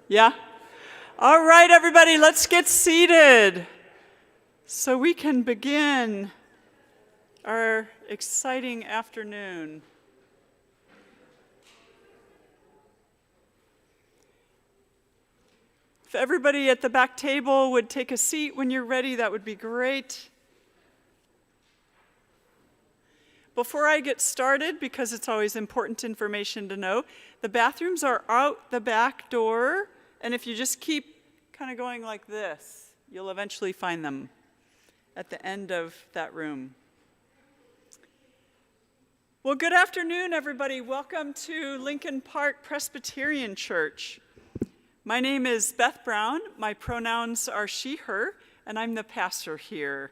Yeah? All right, everybody, let's get seated so we can begin our exciting afternoon. If everybody at the back table would take a seat when you're ready, that would be great. Before I get started, because it's always important information to know, the bathrooms are out the back door, and if you just keep kind of going like this, you'll eventually find them at the end of that room. Well, good afternoon, everybody. Welcome to Lincoln Park Presbyterian Church. My name is Beth Brown. My pronouns are she, her, and I'm the pastor here.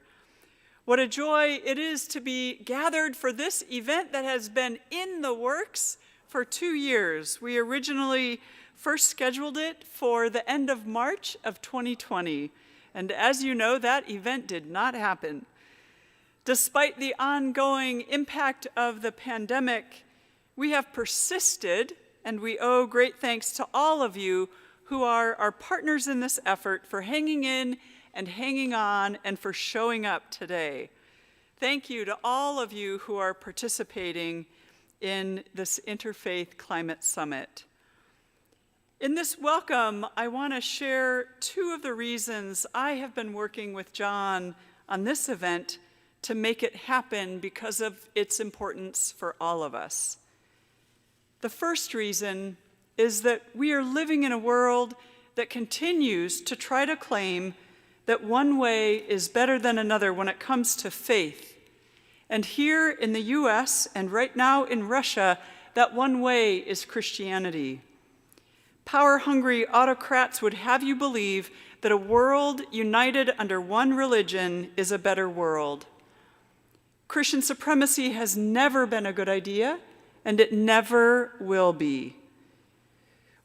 What a joy it is to be gathered for this event that has been in the works for 2 years. We originally first scheduled it for the end of March of 2020, and as you know, that event did not happen. Despite the ongoing impact of the pandemic, we have persisted, and we owe great thanks to all of you who are our partners in this effort for hanging in and hanging on and for showing up today. Thank you to all of you who are participating in this Interfaith Climate Summit. In this welcome, I want to share 2 of the reasons I have been working with John on this event to make it happen because of its importance for all of us. The first reason is that we are living in a world that continues to try to claim that one way is better than another when it comes to faith. And here in the US and right now in Russia, that one way is Christianity. Power-hungry autocrats would have you believe that a world united under one religion is a better world. Christian supremacy has never been a good idea, and it never will be.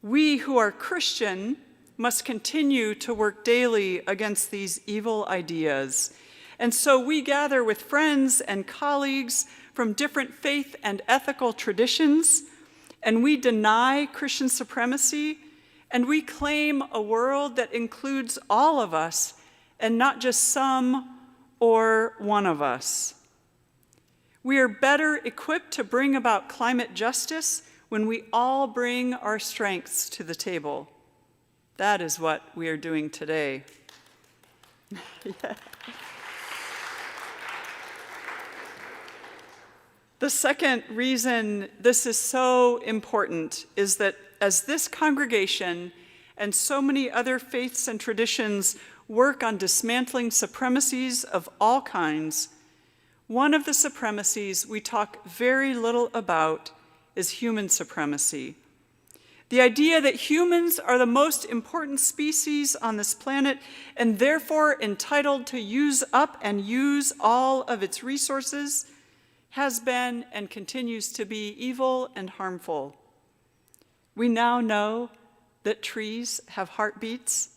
We who are Christian must continue to work daily against these evil ideas. And so we gather with friends and colleagues from different faith and ethical traditions, and we deny Christian supremacy, and we claim a world that includes all of us and not just some or one of us. We are better equipped to bring about climate justice when we all bring our strengths to the table. That is what we are doing today. Yeah. The second reason this is so important is that as this congregation and so many other faiths and traditions work on dismantling supremacies of all kinds, one of the supremacies we talk very little about is human supremacy. The idea that humans are the most important species on this planet and therefore entitled to use up and use all of its resources has been and continues to be evil and harmful. We now know that trees have heartbeats,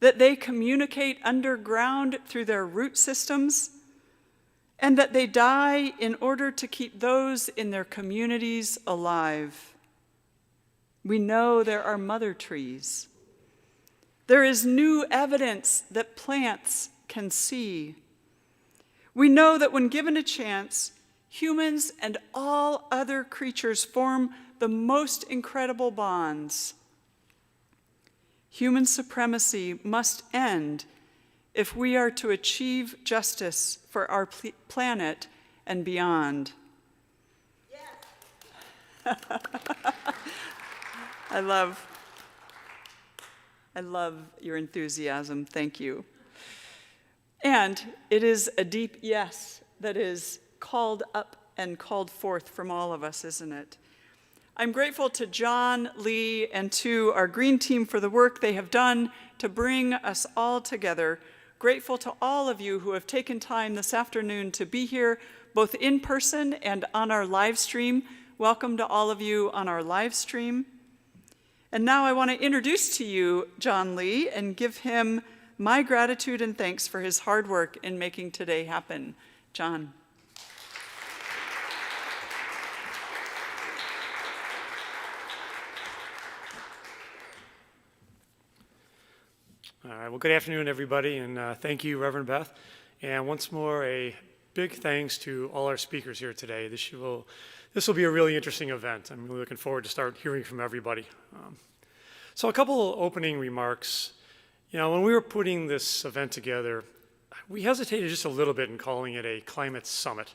that they communicate underground through their root systems, and that they die in order to keep those in their communities alive. We know there are mother trees. There is new evidence that plants can see. We know that when given a chance, humans and all other creatures form the most incredible bonds. Human supremacy must end if we are to achieve justice for our planet and beyond. Yes. I love your enthusiasm. Thank you. And it is a deep yes that is called up and called forth from all of us, isn't it? I'm grateful to John, Lee, and to our Green Team for the work they have done to bring us all together. Grateful to all of you who have taken time this afternoon to be here, both in person and on our live stream. Welcome to all of you on our live stream. And now I want to introduce to you John Lee and give him my gratitude and thanks for his hard work in making today happen. John. All right, well, good afternoon, everybody, and thank you, Reverend Beth. And once more, a big thanks to all our speakers here today. This will be a really interesting event. I'm really looking forward to start hearing from everybody. So a couple opening remarks. You know, when we were putting this event together, we hesitated just a little bit in calling it a climate summit.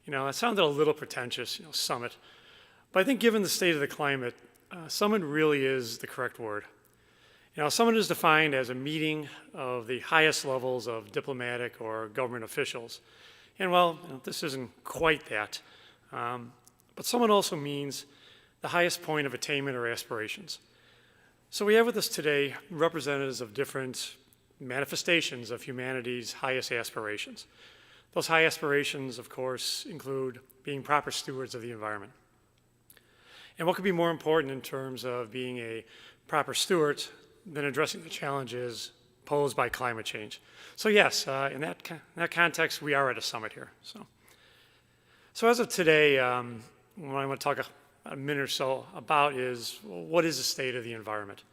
You know, it sounded a little pretentious, summit. But I think given the state of the climate, summit really is the correct word. You know, summit is defined as a meeting of the highest levels of diplomatic or government officials. And well, this isn't quite that. But summit also means the highest point of attainment or aspirations. So we have with us today representatives of different manifestations of humanity's highest aspirations. Those high aspirations, of course, include being proper stewards of the environment. And what could be more important in terms of being a proper steward than addressing the challenges posed by climate change? So yes, in that context, we are at a summit here. So as of today, what I want to talk a minute or so about is, well, what is the state of the environment?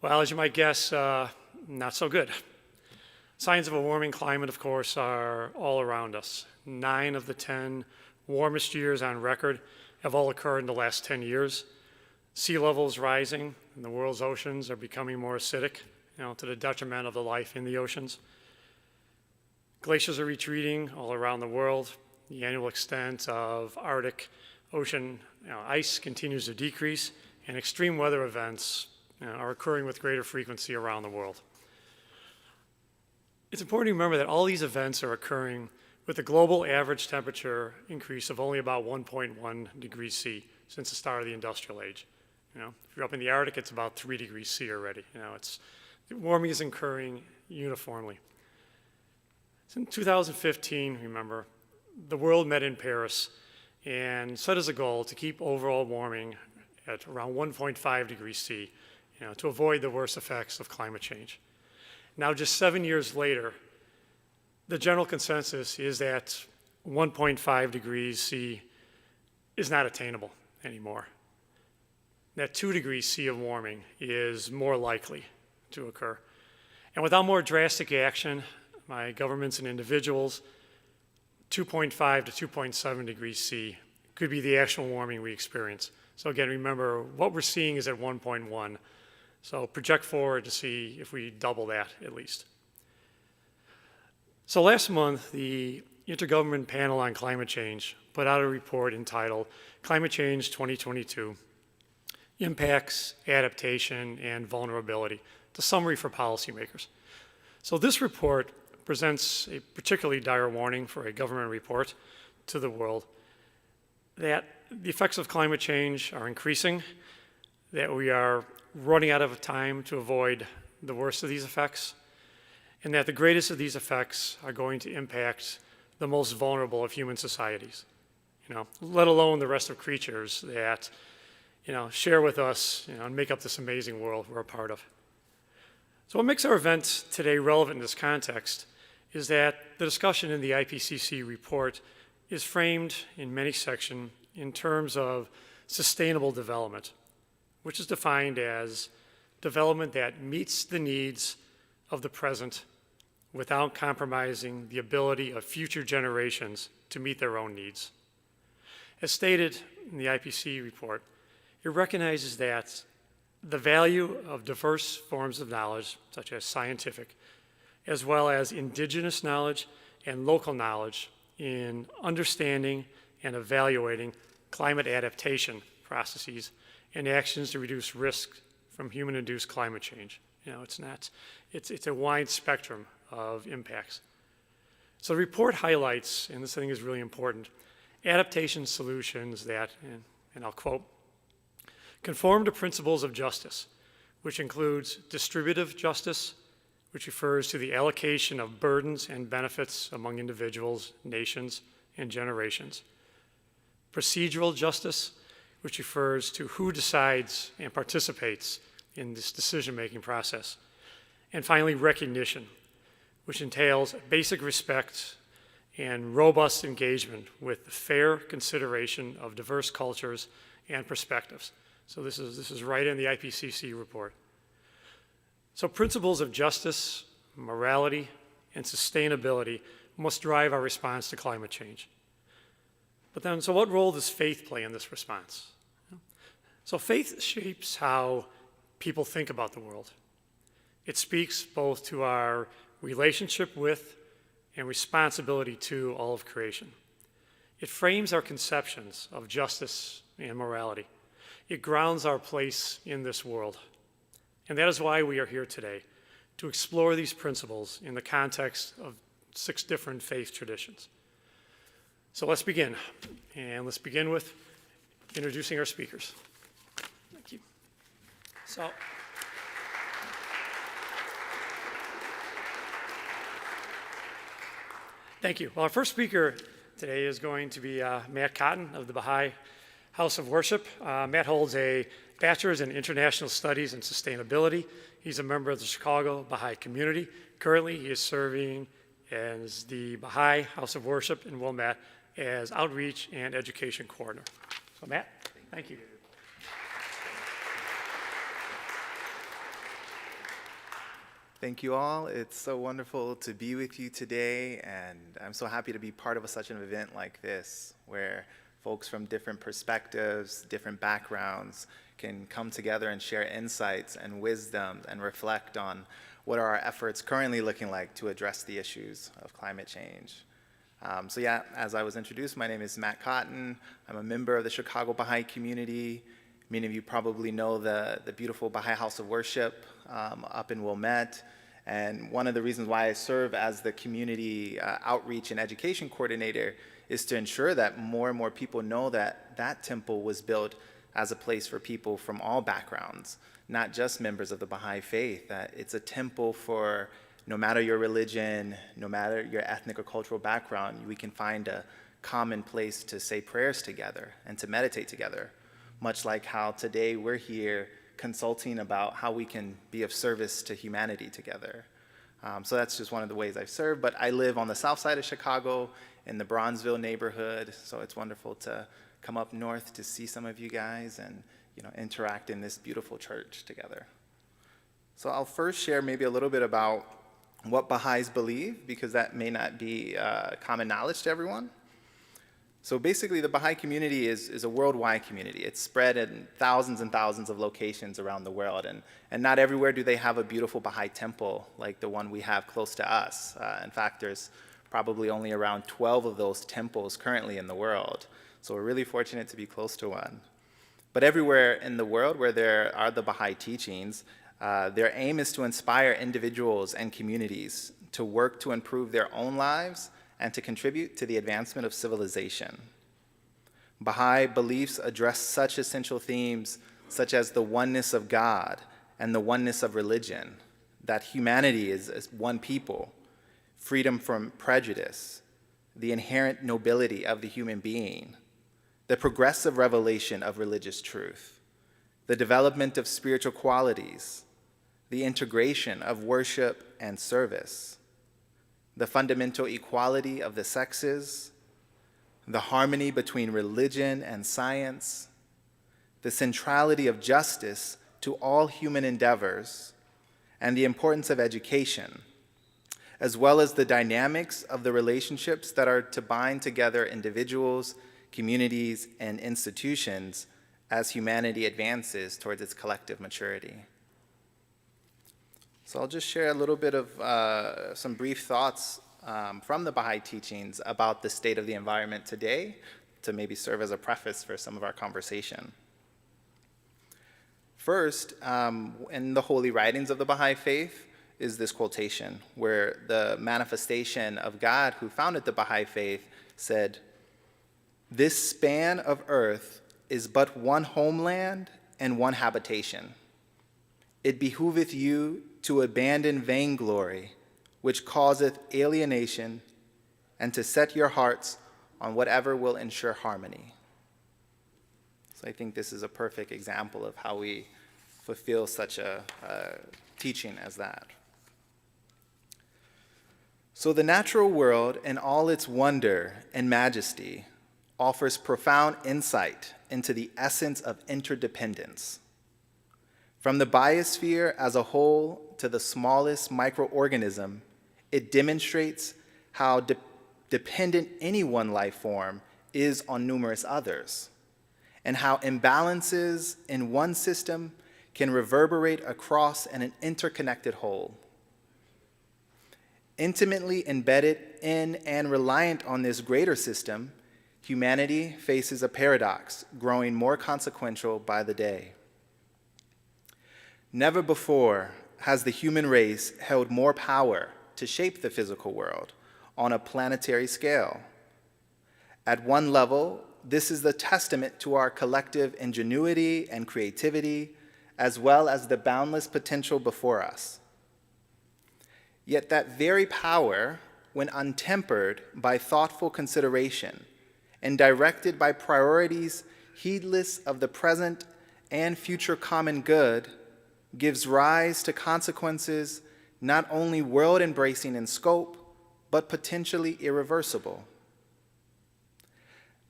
Well, as you might guess, not so good. Signs of a warming climate, of course, are all around us. 9 of the 10 warmest years on record have all occurred in the last 10 years. Sea levels rising and the world's oceans are becoming more acidic, to the detriment of the life in the oceans. Glaciers are retreating all around the world. The annual extent of Arctic ocean ice continues to decrease, and extreme weather events are occurring with greater frequency around the world. It's important to remember that all these events are occurring with a global average temperature increase of only about 1.1 degrees C since the start of the industrial age. If you're up in the Arctic, it's about 3 degrees C already. Warming is occurring uniformly. So in 2015, remember, the world met in Paris and set as a goal to keep overall warming at around 1.5 degrees C, to avoid the worst effects of climate change. Now, just 7 years later, the general consensus is that 1.5 degrees C is not attainable anymore. That 2 degrees C of warming is more likely to occur. And without more drastic action by governments and individuals, 2.5 to 2.7 degrees C could be the actual warming we experience. So again, remember, what we're seeing is at 1.1. So project forward to see if we double that at least. So last month, the Intergovernmental Panel on Climate Change put out a report entitled Climate Change 2022, Impacts, Adaptation, and Vulnerability, the summary for policymakers. So this report presents a particularly dire warning for a government report to the world that the effects of climate change are increasing, that we are running out of time to avoid the worst of these effects, and that the greatest of these effects are going to impact the most vulnerable of human societies, let alone the rest of creatures that, share with us, and make up this amazing world we're a part of. So what makes our event today relevant in this context is that the discussion in the IPCC report is framed in many sections in terms of sustainable development, which is defined as development that meets the needs of the present without compromising the ability of future generations to meet their own needs. As stated in the IPCC report, it recognizes that the value of diverse forms of knowledge, such as scientific, as well as indigenous knowledge and local knowledge in understanding and evaluating climate adaptation processes and actions to reduce risk from human-induced climate change. It's a wide spectrum of impacts. So the report highlights, and this I think is really important, adaptation solutions that, and I'll quote, conform to principles of justice, which includes distributive justice, which refers to the allocation of burdens and benefits among individuals, nations, and generations. Procedural justice, which refers to who decides and participates in this decision-making process. And finally, recognition, which entails basic respect and robust engagement with the fair consideration of diverse cultures and perspectives. So this is right in the IPCC report. So principles of justice, morality, and sustainability must drive our response to climate change. But then, so what role does faith play in this response? So faith shapes how people think about the world. It speaks both to our relationship with and responsibility to all of creation. It frames our conceptions of justice and morality. It grounds our place in this world. And that is why we are here today, to explore these principles in the context of 6 different faith traditions. So let's begin. And let's begin with introducing our speakers. Thank you. Thank you. Well, our first speaker today is going to be Matt Cotton of the Baha'i House of Worship. Matt holds a bachelor's in international studies and sustainability. He's a member of the Chicago Baha'i community. Currently, he is serving as the Baha'i House of Worship in Wilmette as outreach and education coordinator. So Matt, thank you. Thank you all. It's so wonderful to be with you today, and I'm so happy to be part of such an event like this, where folks from different perspectives, different backgrounds can come together and share insights and wisdom and reflect on what are our efforts currently looking like to address the issues of climate change. So yeah, as I was introduced, my name is Matt Cotton. I'm a member of the Chicago Baha'i community. Many of you probably know the beautiful Baha'i House of Worship up in Wilmette. And one of the reasons why I serve as the community outreach and education coordinator is to ensure that more and more people know that that temple was built as a place for people from all backgrounds, not just members of the Baha'i faith, that it's a temple for no matter your religion, no matter your ethnic or cultural background, we can find a common place to say prayers together and to meditate together, much like how today we're here consulting about how we can be of service to humanity together. So that's just one of the ways I've served, but I live on the south side of Chicago in the Bronzeville neighborhood, so it's wonderful to come up north to see some of you guys and interact in this beautiful church together. So I'll first share maybe a little bit about what Baha'is believe, because that may not be common knowledge to everyone. So basically, the Baha'i community is a worldwide community. It's spread in thousands and thousands of locations around the world, and not everywhere do they have a beautiful Baha'i temple like the one we have close to us. In fact, there's probably only around 12 of those temples currently in the world. So we're really fortunate to be close to one. But everywhere in the world where there are the Baha'i teachings, their aim is to inspire individuals and communities to work to improve their own lives and to contribute to the advancement of civilization. Baha'i beliefs address such essential themes such as the oneness of God and the oneness of religion, that humanity is one people, freedom from prejudice, the inherent nobility of the human being, the progressive revelation of religious truth, the development of spiritual qualities, the integration of worship and service, the fundamental equality of the sexes, the harmony between religion and science, the centrality of justice to all human endeavors, and the importance of education, as well as the dynamics of the relationships that are to bind together individuals, communities, and institutions as humanity advances towards its collective maturity. So I'll just share a little bit of some brief thoughts from the Baha'i teachings about the state of the environment today to maybe serve as a preface for some of our conversation. First, in the holy writings of the Baha'i faith is this quotation where the manifestation of God who founded the Baha'i faith said, "This span of earth is but one homeland and one habitation. It behooveth you to abandon vainglory, which causeth alienation, and to set your hearts on whatever will ensure harmony." So I think this is a perfect example of how we fulfill such a teaching as that. So the natural world in all its wonder and majesty offers profound insight into the essence of interdependence. From the biosphere as a whole to the smallest microorganism, it demonstrates how dependent any one life form is on numerous others, and how imbalances in one system can reverberate across an interconnected whole. Intimately embedded in and reliant on this greater system, humanity faces a paradox growing more consequential by the day. Never before has the human race held more power to shape the physical world on a planetary scale. At one level, this is the testament to our collective ingenuity and creativity, as well as the boundless potential before us. Yet that very power, when untempered by thoughtful consideration and directed by priorities heedless of the present and future common good, gives rise to consequences not only world-embracing in scope, but potentially irreversible.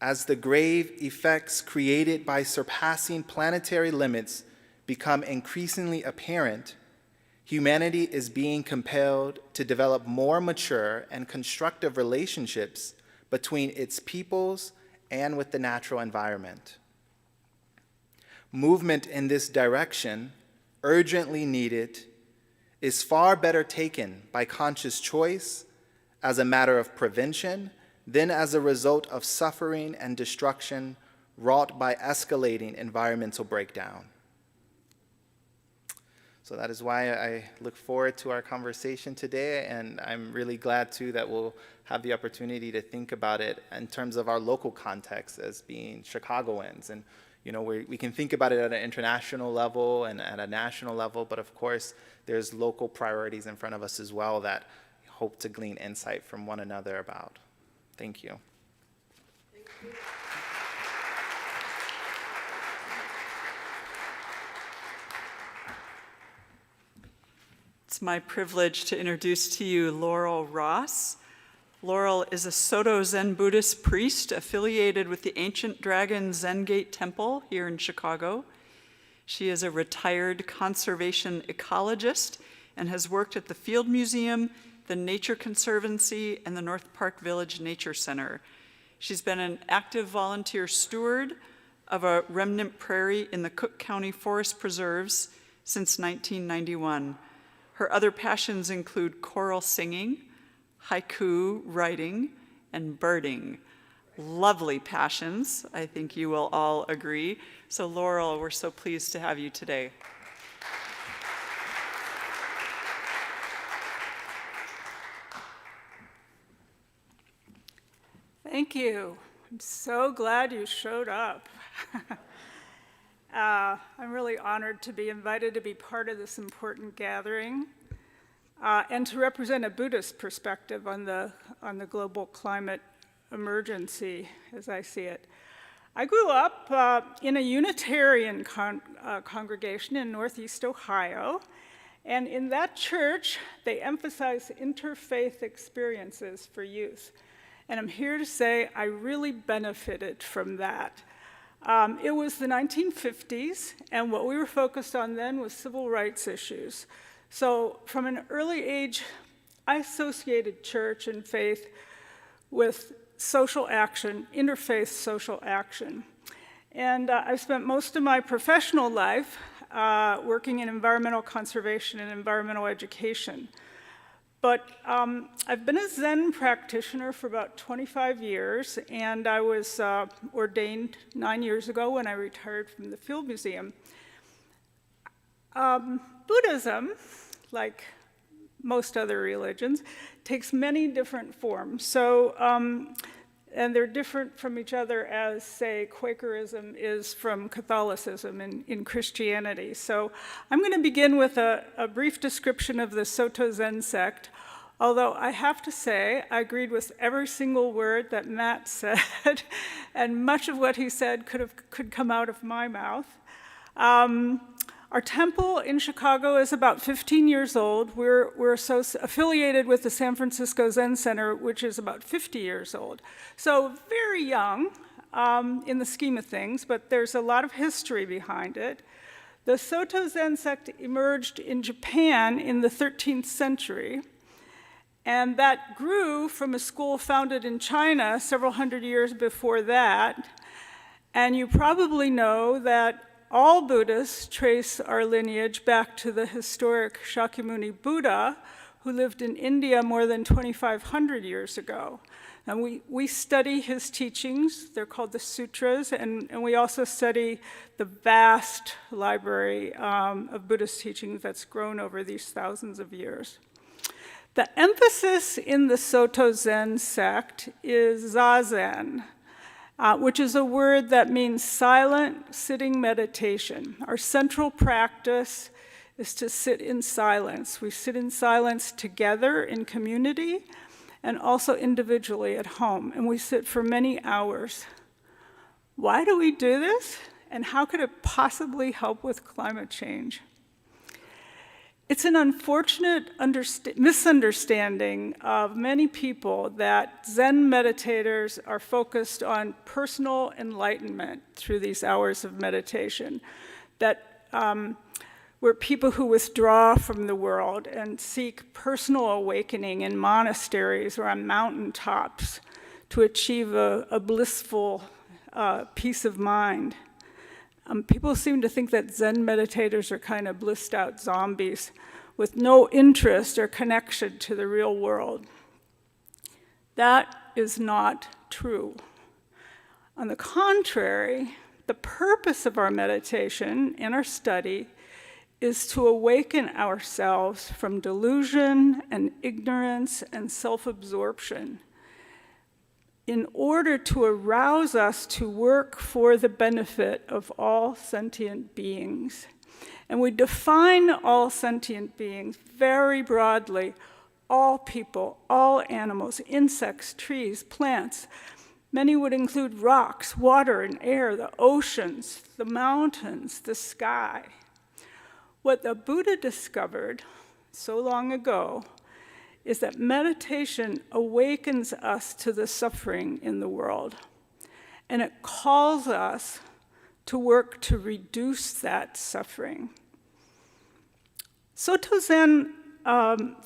As the grave effects created by surpassing planetary limits become increasingly apparent, humanity is being compelled to develop more mature and constructive relationships between its peoples and with the natural environment. Movement in this direction, urgently needed, is far better taken by conscious choice as a matter of prevention than as a result of suffering and destruction wrought by escalating environmental breakdown. So that is why I look forward to our conversation today, and I'm really glad too that we'll have the opportunity to think about it in terms of our local context as being Chicagoans. And we can think about it at an international level and at a national level, but of course there's local priorities in front of us as well that I hope to glean insight from one another about. Thank you. Thank you. It's my privilege to introduce to you Laurel Ross. Laurel is a Soto Zen Buddhist priest affiliated with the ancient Dragon Zen Gate Temple here in Chicago. She is a retired conservation ecologist and has worked at the Field Museum, the Nature Conservancy, and the North Park Village Nature Center. She's been an active volunteer steward of a remnant prairie in the Cook County Forest Preserves since 1991. Her other passions include choral singing, haiku writing, and birding. Lovely passions, I think you will all agree. So Laurel, we're so pleased to have you today. Thank you. I'm so glad you showed up. I'm really honored to be invited to be part of this important gathering and to represent a Buddhist perspective on the global climate emergency as I see it. I grew up in a Unitarian congregation in Northeast Ohio, and in that church, they emphasize interfaith experiences for youth. And I'm here to say I really benefited from that. It was the 1950s, and what we were focused on then was civil rights issues. So from an early age, I associated church and faith with social action, interfaith social action. And I've spent most of my professional life working in environmental conservation and environmental education. But I've been a Zen practitioner for about 25 years, and I was ordained 9 years ago when I retired from the Field Museum. Buddhism, like most other religions, takes many different forms. So, and they're different from each other as, say, Quakerism is from Catholicism in Christianity. So I'm going to begin with a brief description of the Soto Zen Sect, although I have to say I agreed with every single word that Matt said, and much of what he said could come out of my mouth. Our temple in Chicago is about 15 years old. We're affiliated with the San Francisco Zen Center, which is about 50 years old. So very young in the scheme of things, but there's a lot of history behind it. The Soto Zen Sect emerged in Japan in the 13th century, and that grew from a school founded in China several hundred years before that. And you probably know that all Buddhists trace our lineage back to the historic Shakyamuni Buddha, who lived in India more than 2,500 years ago. And we study his teachings. They're called the sutras, and we also study the vast library of Buddhist teachings that's grown over these thousands of years. The emphasis in the Soto Zen sect is zazen, which is a word that means silent sitting meditation. Our central practice is to sit in silence. We sit in silence together in community and also individually at home, and we sit for many hours. Why do we do this, and how could it possibly help with climate change? It's an unfortunate misunderstanding of many people that Zen meditators are focused on personal enlightenment through these hours of meditation, that we're people who withdraw from the world and seek personal awakening in monasteries or on mountaintops to achieve a blissful peace of mind. People seem to think that Zen meditators are kind of blissed out zombies with no interest or connection to the real world. That is not true. On the contrary, the purpose of our meditation and our study is to awaken ourselves from delusion and ignorance and self-absorption in order to arouse us to work for the benefit of all sentient beings. And we define all sentient beings very broadly: all people, all animals, insects, trees, plants. Many would include rocks, water and air, the oceans, the mountains, the sky. What the Buddha discovered so long ago is that meditation awakens us to the suffering in the world, and it calls us to work to reduce that suffering. Soto Zen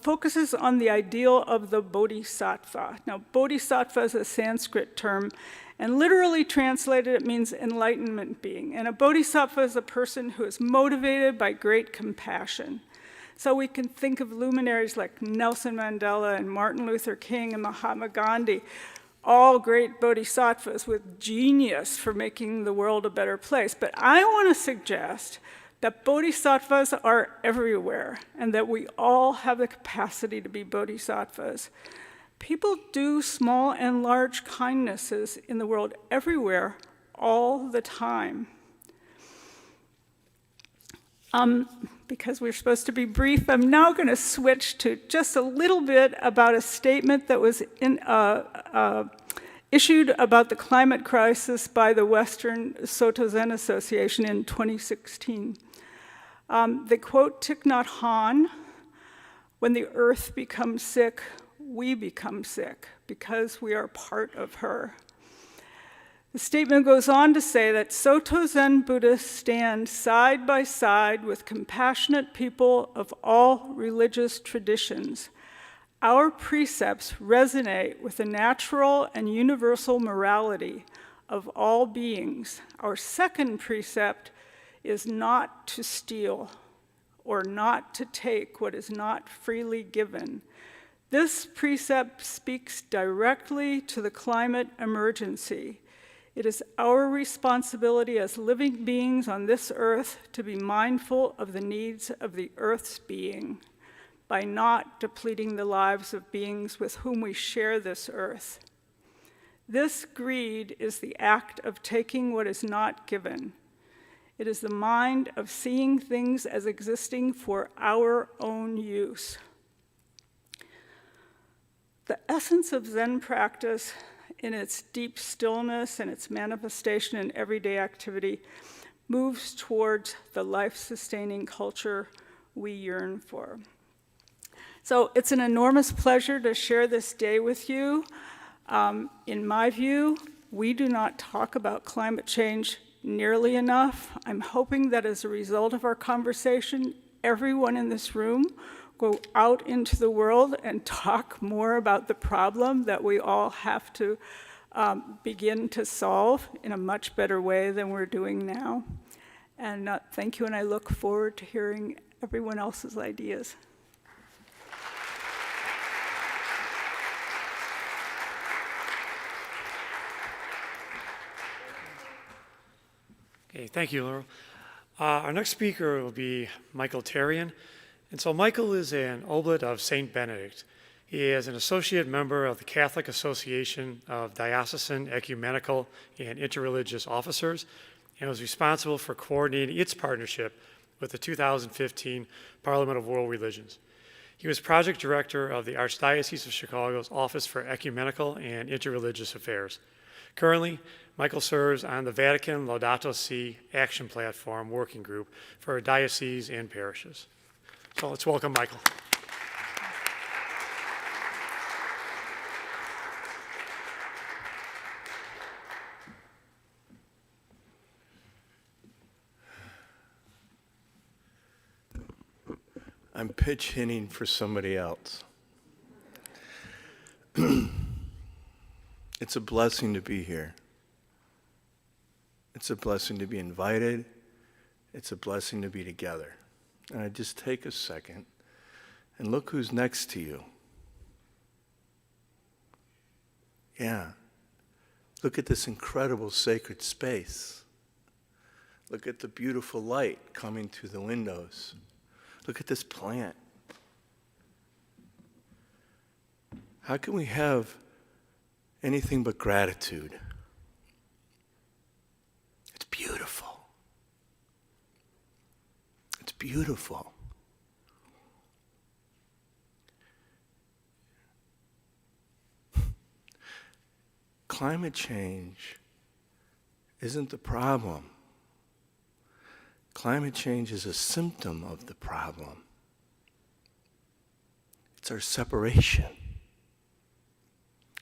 focuses on the ideal of the Bodhisattva. Now, Bodhisattva is a Sanskrit term, and literally translated, it means enlightenment being. And a Bodhisattva is a person who is motivated by great compassion. So we can think of luminaries like Nelson Mandela and Martin Luther King and Mahatma Gandhi, all great bodhisattvas with genius for making the world a better place. But I want to suggest that bodhisattvas are everywhere and that we all have the capacity to be bodhisattvas. People do small and large kindnesses in the world everywhere, all the time. Because we're supposed to be brief, I'm now going to switch to just a little bit about a statement that was issued about the climate crisis by the Western Soto Zen Association in 2016. They quote Thich Nhat Hanh: "When the earth becomes sick, we become sick because we are part of her." The statement goes on to say that Soto Zen Buddhists stand side by side with compassionate people of all religious traditions. Our precepts resonate with the natural and universal morality of all beings. Our second precept is not to steal or not to take what is not freely given. This precept speaks directly to the climate emergency. It is our responsibility as living beings on this earth to be mindful of the needs of the earth's being by not depleting the lives of beings with whom we share this earth. This greed is the act of taking what is not given. It is the mind of seeing things as existing for our own use. The essence of Zen practice, in its deep stillness and its manifestation in everyday activity, moves towards the life-sustaining culture we yearn for. So it's an enormous pleasure to share this day with you. In my view, we do not talk about climate change nearly enough. I'm hoping that as a result of our conversation, everyone in this room go out into the world and talk more about the problem that we all have to begin to solve in a much better way than we're doing now. And thank you, and I look forward to hearing everyone else's ideas. Okay, thank you, Laurel. Our next speaker will be Michael Terrion. And so Michael is an oblate of St. Benedict. He is an associate member of the Catholic Association of Diocesan Ecumenical and Interreligious Officers, and was responsible for coordinating its partnership with the 2015 Parliament of World Religions. He was project director of the Archdiocese of Chicago's Office for Ecumenical and Interreligious Affairs. Currently, Michael serves on the Vatican Laudato Si Action Platform Working Group for dioceses and parishes. So let's welcome Michael. I'm pitch hitting for somebody else. It's a blessing to be here. It's a blessing to be invited. It's a blessing to be together. And I just take a second and look who's next to you. Yeah. Look at this incredible sacred space. Look at the beautiful light coming through the windows. Look at this plant. How can we have anything but gratitude? It's beautiful. It's beautiful. Climate change isn't the problem. Climate change is a symptom of the problem. It's our separation.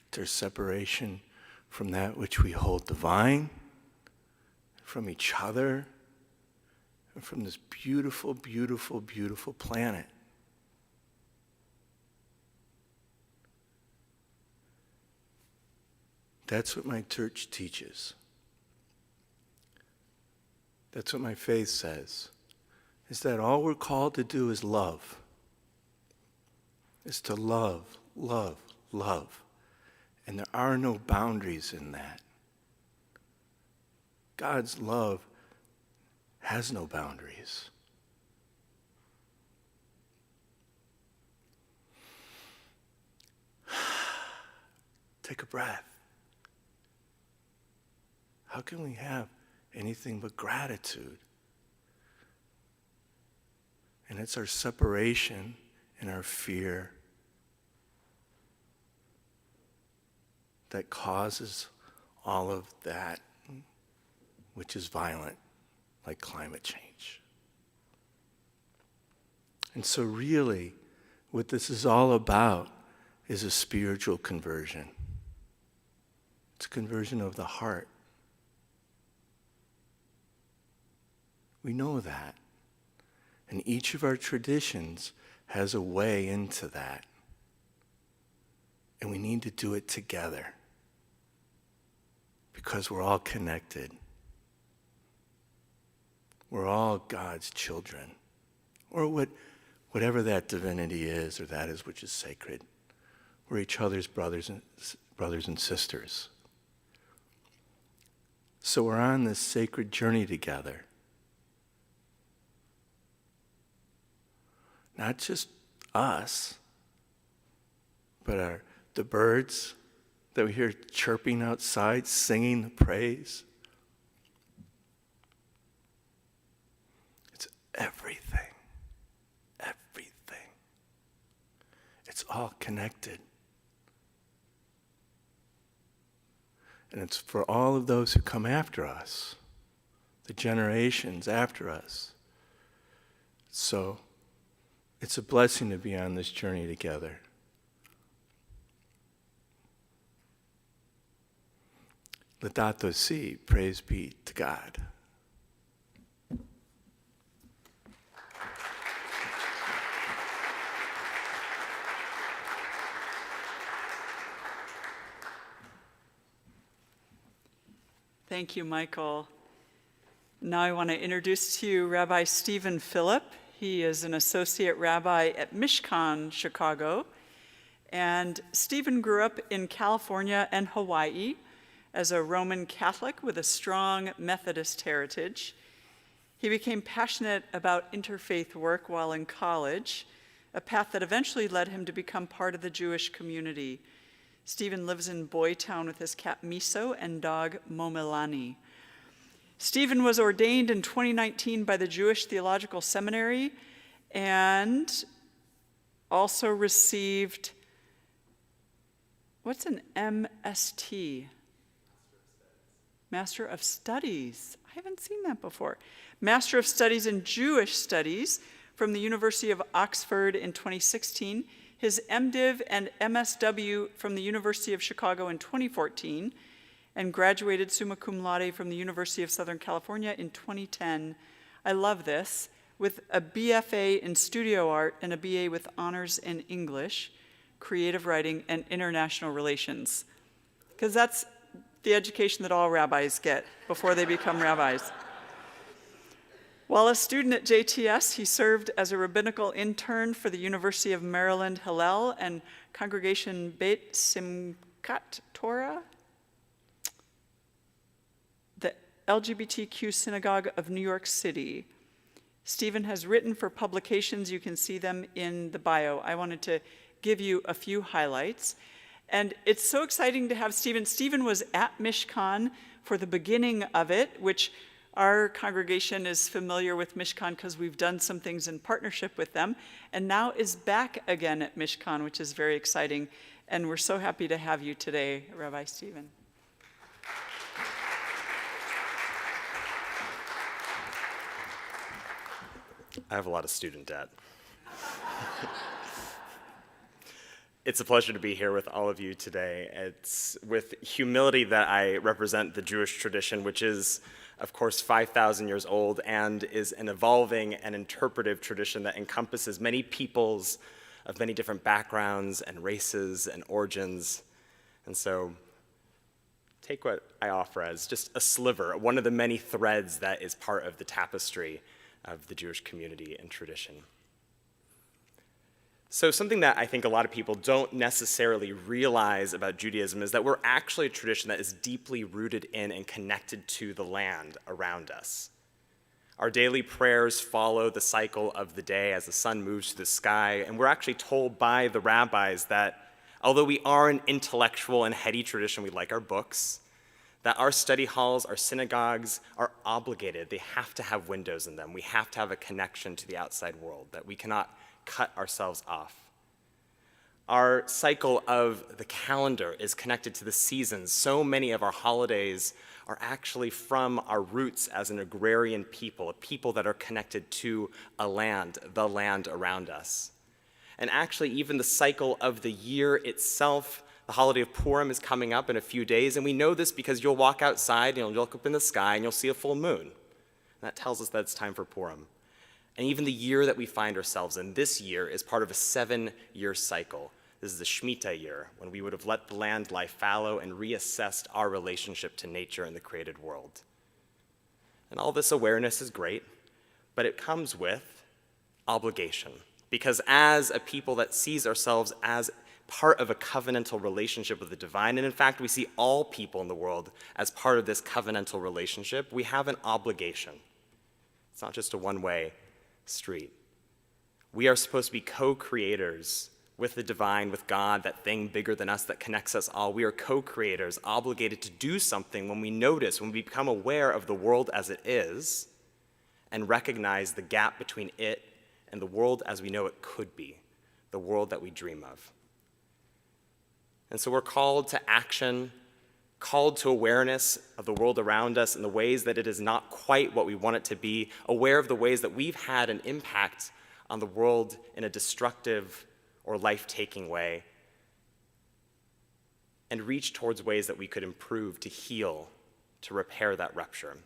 It's our separation from that which we hold divine, from each other, and from this beautiful, beautiful, beautiful planet. That's what my church teaches. That's what my faith says, is that all we're called to do is love. Is to love, love, love. And there are no boundaries in that. God's love has no boundaries. Take a breath. How can we have anything but gratitude? And it's our separation and our fear that causes all of that which is violent, like climate change. And so really, what this is all about is a spiritual conversion. It's a conversion of the heart. We know that. And each of our traditions has a way into that. And we need to do it together. Because we're all connected. We're all God's children. Or whatever that divinity is, or that is which is sacred. We're each other's brothers and sisters. So we're on this sacred journey together. Not just us, but the birds that we hear chirping outside, singing the praise. It's everything. Everything. It's all connected. And it's for all of those who come after us, the generations after us. So, it's a blessing to be on this journey together. Laudato Si, praise be to God. Thank you, Michael. Now I want to introduce to you Rabbi Stephen Phillip. He is an associate rabbi at Mishkan, Chicago. And Stephen grew up in California and Hawaii as a Roman Catholic with a strong Methodist heritage. He became passionate about interfaith work while in college, a path that eventually led him to become part of the Jewish community. Stephen lives in Boytown with his cat Miso and dog Momelani. Stephen was ordained in 2019 by the Jewish Theological Seminary and also received, what's an MST? Master of Studies. I haven't seen that before. Master of Studies in Jewish Studies from the University of Oxford in 2016. His MDiv and MSW from the University of Chicago in 2014, and graduated summa cum laude from the University of Southern California in 2010. I love this, with a BFA in studio art and a BA with honors in English, creative writing, and international relations. Because that's the education that all rabbis get before they become rabbis. While a student at JTS, he served as a rabbinical intern for the University of Maryland Hillel and Congregation Beit Simchat Torah, the LGBTQ Synagogue of New York City. Stephen has written for publications. You can see them in the bio. I wanted to give you a few highlights. And it's so exciting to have Stephen. Stephen was at Mishkan for the beginning of it, which our congregation is familiar with Mishkan because we've done some things in partnership with them, and now is back again at Mishkan, which is very exciting. And we're so happy to have you today, Rabbi Stephen. I have a lot of student debt. It's a pleasure to be here with all of you today. It's with humility that I represent the Jewish tradition, which is, of course, 5,000 years old and is an evolving and interpretive tradition that encompasses many peoples of many different backgrounds and races and origins. And so take what I offer as just a sliver, one of the many threads that is part of the tapestry of the Jewish community and tradition. So something that I think a lot of people don't necessarily realize about Judaism is that we're actually a tradition that is deeply rooted in and connected to the land around us. Our daily prayers follow the cycle of the day as the sun moves through the sky, and we're actually told by the rabbis that although we are an intellectual and heady tradition, we like our books, that our study halls, our synagogues are obligated. They have to have windows in them. We have to have a connection to the outside world, that we cannot cut ourselves off. Our cycle of the calendar is connected to the seasons. So many of our holidays are actually from our roots as an agrarian people, a people that are connected to a land, the land around us. And actually, even the cycle of the year itself, the holiday of Purim is coming up in a few days, and we know this because you'll walk outside and you'll look up in the sky and you'll see a full moon. And that tells us that it's time for Purim. And even the year that we find ourselves in, this year, is part of a 7-year cycle. This is the Shemitah year, when we would have let the land lie fallow and reassessed our relationship to nature and the created world. And all this awareness is great, but it comes with obligation. Because as a people that sees ourselves as part of a covenantal relationship with the divine, and in fact, we see all people in the world as part of this covenantal relationship, we have an obligation. It's not just a one-way street. We are supposed to be co-creators with the divine, with God, that thing bigger than us that connects us all. We are co-creators, obligated to do something when we notice, when we become aware of the world as it is, and recognize the gap between it and the world as we know it could be, the world that we dream of. And so we're called to action, called to awareness of the world around us in the ways that it is not quite what we want it to be, aware of the ways that we've had an impact on the world in a destructive or life-taking way. and reach towards ways that we could improve, to heal, to repair that rupture.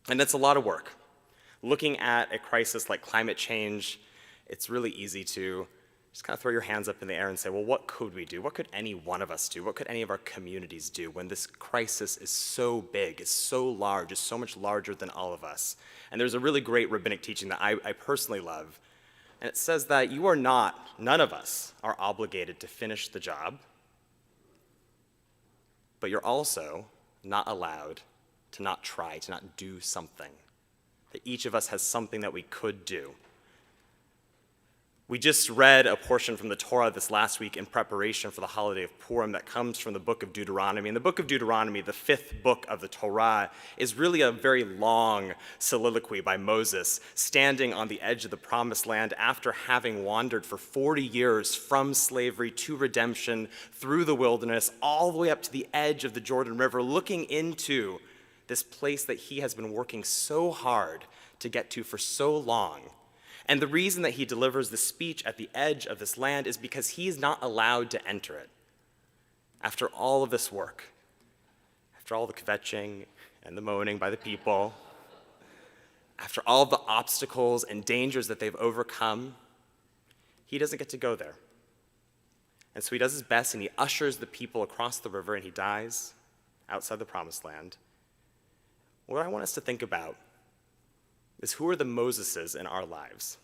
And that's a lot of work. Looking at a crisis like climate change, it's really easy to just kind of throw your hands up in the air and say, well, what could we do? What could any one of us do? What could any of our communities do when this crisis is so big, is so large, is so much larger than all of us? And there's a really great rabbinic teaching that I personally love. And it says that none of us are obligated to finish the job, but you're also not allowed to not try, to not do something. That each of us has something that we could do. We just read a portion from the Torah this last week in preparation for the holiday of Purim that comes from the book of Deuteronomy. And the book of Deuteronomy, the 5th book of the Torah, is really a very long soliloquy by Moses, standing on the edge of the promised land after having wandered for 40 years from slavery to redemption through the wilderness, all the way up to the edge of the Jordan River, looking into this place that he has been working so hard to get to for so long. And the reason that he delivers the speech at the edge of this land is because he is not allowed to enter it. After all of this work, after all the kvetching and the moaning by the people, after all of the obstacles and dangers that they've overcome, he doesn't get to go there. And so he does his best and he ushers the people across the river and he dies outside the promised land. What I want us to think about is, who are the Moseses in our lives?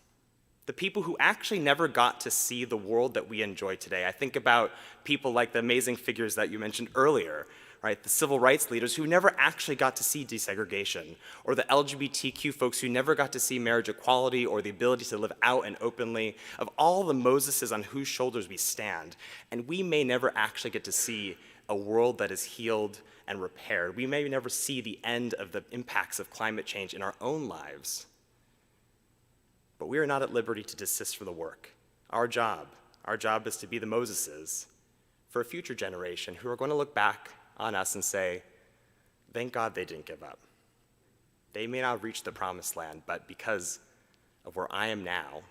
The people who actually never got to see the world that we enjoy today. I think about people like the amazing figures that you mentioned earlier, right? The civil rights leaders who never actually got to see desegregation, or the LGBTQ folks who never got to see marriage equality or the ability to live out and openly, of all the Moseses on whose shoulders we stand. And we may never actually get to see a world that is healed and repaired. We may never see the end of the impacts of climate change in our own lives. But we are not at liberty to desist from the work. Our job is to be the Moseses for a future generation who are going to look back on us and say, thank God they didn't give up. They may not reach the promised land, but because of where I am now,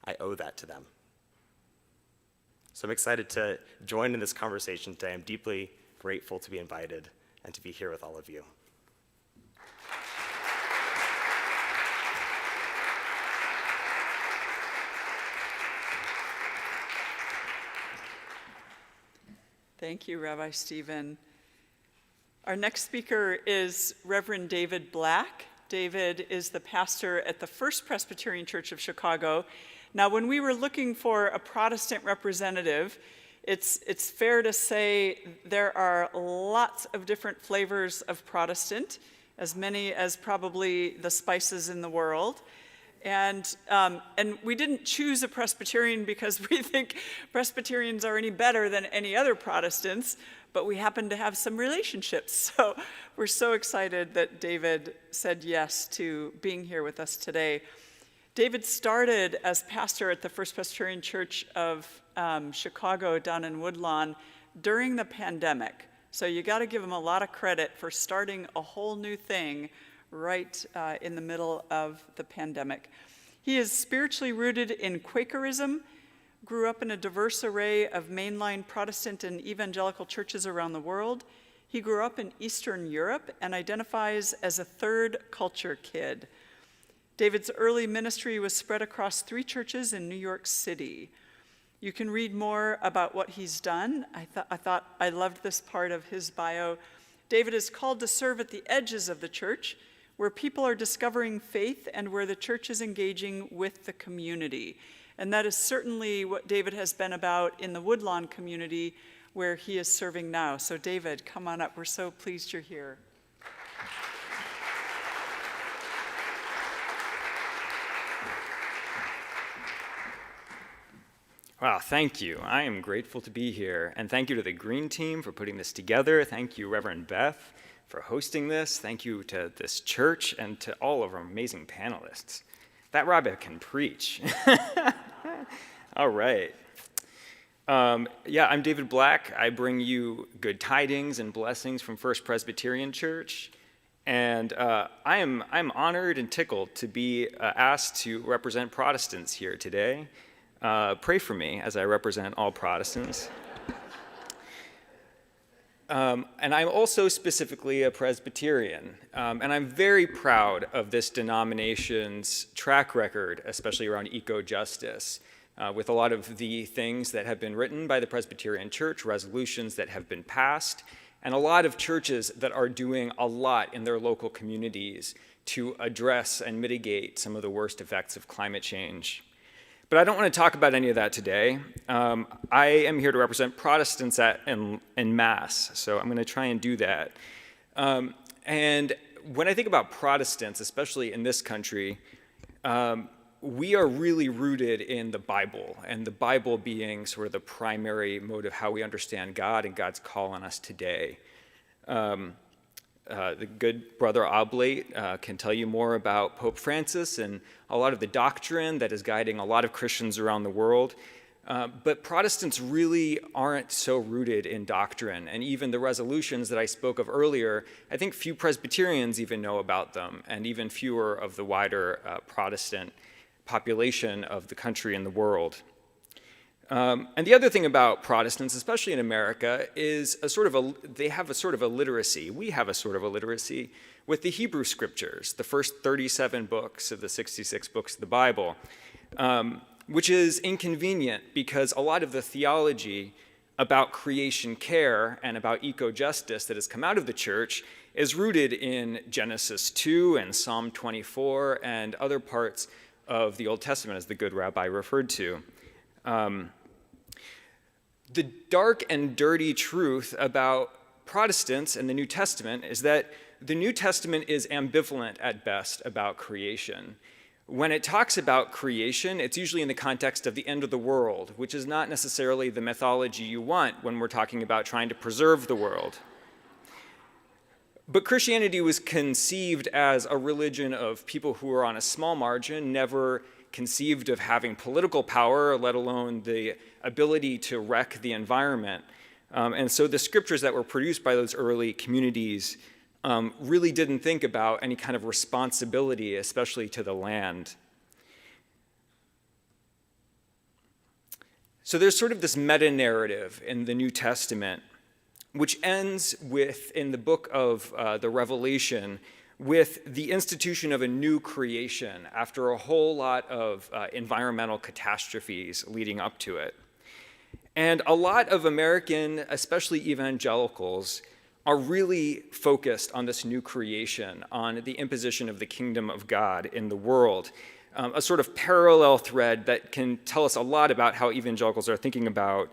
I owe that to them. So I'm excited to join in this conversation today. I'm deeply grateful to be invited and to be here with all of you. Thank you, Rabbi Stephen. Our next speaker is Reverend David Black. David is the pastor at the First Presbyterian Church of Chicago. Now, when we were looking for a Protestant representative, it's fair to say there are lots of different flavors of Protestant, as many as probably the spices in the world. And we didn't choose a Presbyterian because we think Presbyterians are any better than any other Protestants, but we happen to have some relationships. So we're so excited that David said yes to being here with us today. David started as pastor at the First Presbyterian Church of Chicago down in Woodlawn during the pandemic. So you got to give him a lot of credit for starting a whole new thing right in the middle of the pandemic. He is spiritually rooted in Quakerism, grew up in a diverse array of mainline Protestant and evangelical churches around the world. He grew up in Eastern Europe and identifies as a third culture kid. David's early ministry was spread across 3 churches in New York City. You can read more about what he's done. I loved this part of his bio. David is called to serve at the edges of the church, where people are discovering faith and where the church is engaging with the community. And that is certainly what David has been about in the Woodlawn community, where he is serving now. So David, come on up. We're so pleased you're here. Wow, thank you. I am grateful to be here. And thank you to the Green Team for putting this together. Thank you, Reverend Beth, for hosting this. Thank you to this church and to all of our amazing panelists. That Rabbi can preach. All right. I'm David Black. I bring you good tidings and blessings from First Presbyterian Church. And I'm honored and tickled to be asked to represent Protestants here today. Pray for me as I represent all Protestants. And I'm also specifically a Presbyterian. And I'm very proud of this denomination's track record, especially around eco-justice, with a lot of the things that have been written by the Presbyterian Church, resolutions that have been passed, and a lot of churches that are doing a lot in their local communities to address and mitigate some of the worst effects of climate change. But I don't want to talk about any of that today. I am here to represent Protestants en masse, so I'm going to try and do that. And when I think about Protestants, especially in this country, we are really rooted in the Bible, and the Bible being sort of the primary mode of how we understand God and God's call on us today. The good brother Oblate can tell you more about Pope Francis and a lot of the doctrine that is guiding a lot of Christians around the world. But Protestants really aren't so rooted in doctrine. And even the resolutions that I spoke of earlier, I think few Presbyterians even know about them, and even fewer of the wider Protestant population of the country and the world. And the other thing about Protestants, especially in America, is they have a sort of a literacy. We have a sort of a literacy with the Hebrew scriptures, the first 37 books of the 66 books of the Bible, which is inconvenient because a lot of the theology about creation care and about eco-justice that has come out of the church is rooted in Genesis 2 and Psalm 24 and other parts of the Old Testament, as the good Rabbi referred to. The dark and dirty truth about Protestants and the New Testament is that the New Testament is ambivalent at best about creation. When it talks about creation, it's usually in the context of the end of the world, which is not necessarily the mythology you want when we're talking about trying to preserve the world. But Christianity was conceived as a religion of people who are on a small margin, never conceived of having political power, let alone the ability to wreck the environment. And so the scriptures that were produced by those early communities really didn't think about any kind of responsibility, especially to the land. So there's sort of this meta-narrative in the New Testament, which ends with, in the book of the Revelation, with the institution of a new creation after a whole lot of environmental catastrophes leading up to it. And a lot of American, especially evangelicals, are really focused on this new creation, on the imposition of the kingdom of God in the world, a sort of parallel thread that can tell us a lot about how evangelicals are thinking about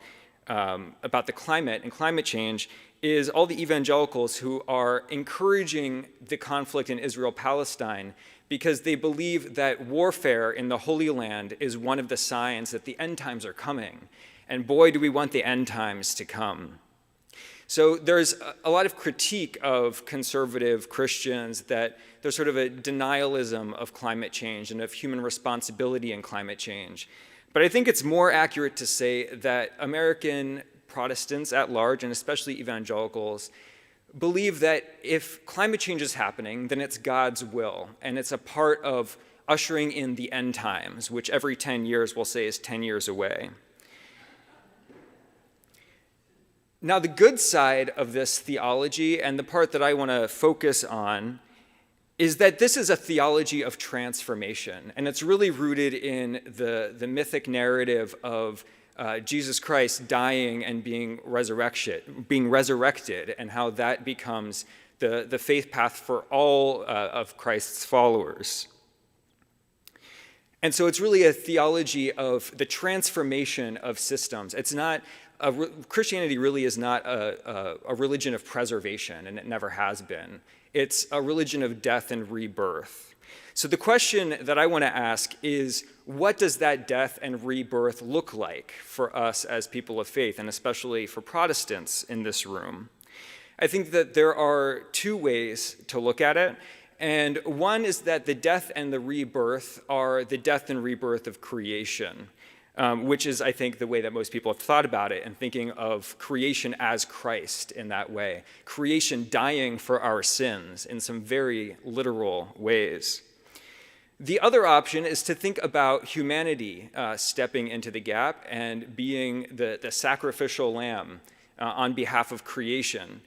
the climate and climate change is all the evangelicals who are encouraging the conflict in Israel-Palestine because they believe that warfare in the Holy Land is one of the signs that the end times are coming. And boy, do we want the end times to come. So there's a lot of critique of conservative Christians that there's sort of a denialism of climate change and of human responsibility in climate change. But I think it's more accurate to say that American Protestants at large, and especially evangelicals, believe that if climate change is happening, then it's God's will, and it's a part of ushering in the end times, which every 10 years we'll say is 10 years away. Now, the good side of this theology, and the part that I want to focus on, is that this is a theology of transformation, and it's really rooted in the mythic narrative of Jesus Christ dying and being resurrected, and how that becomes the faith path for all of Christ's followers. And so it's really a theology of the transformation of systems. It's not Christianity really is not a religion of preservation, and it never has been. It's a religion of death and rebirth. So the question that I want to ask is, what does that death and rebirth look like for us as people of faith, and especially for Protestants in this room? I think that there are two ways to look at it. And one is that the death and the rebirth are the death and rebirth of creation, which is, I think, the way that most people have thought about it, and thinking of creation as Christ in that way. Creation dying for our sins in some very literal ways. The other option is to think about humanity stepping into the gap and being the sacrificial lamb on behalf of creation.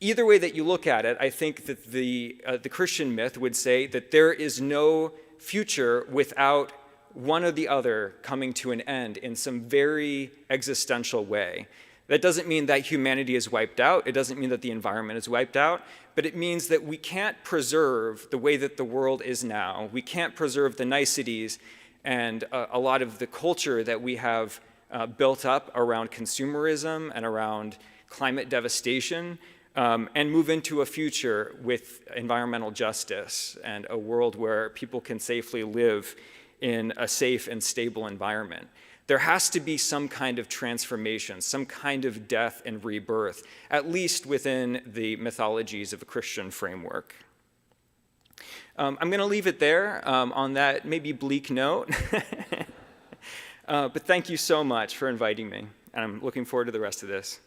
Either way that you look at it, I think that the Christian myth would say that there is no future without one or the other coming to an end in some very existential way. That doesn't mean that humanity is wiped out. It doesn't mean that the environment is wiped out. But it means that we can't preserve the way that the world is now. We can't preserve the niceties and a lot of the culture that we have built up around consumerism and around climate devastation, and move into a future with environmental justice and a world where people can safely live in a safe and stable environment. There has to be some kind of transformation, some kind of death and rebirth, at least within the mythologies of a Christian framework. I'm going to leave it there on that maybe bleak note. But thank you so much for inviting me, and I'm looking forward to the rest of this.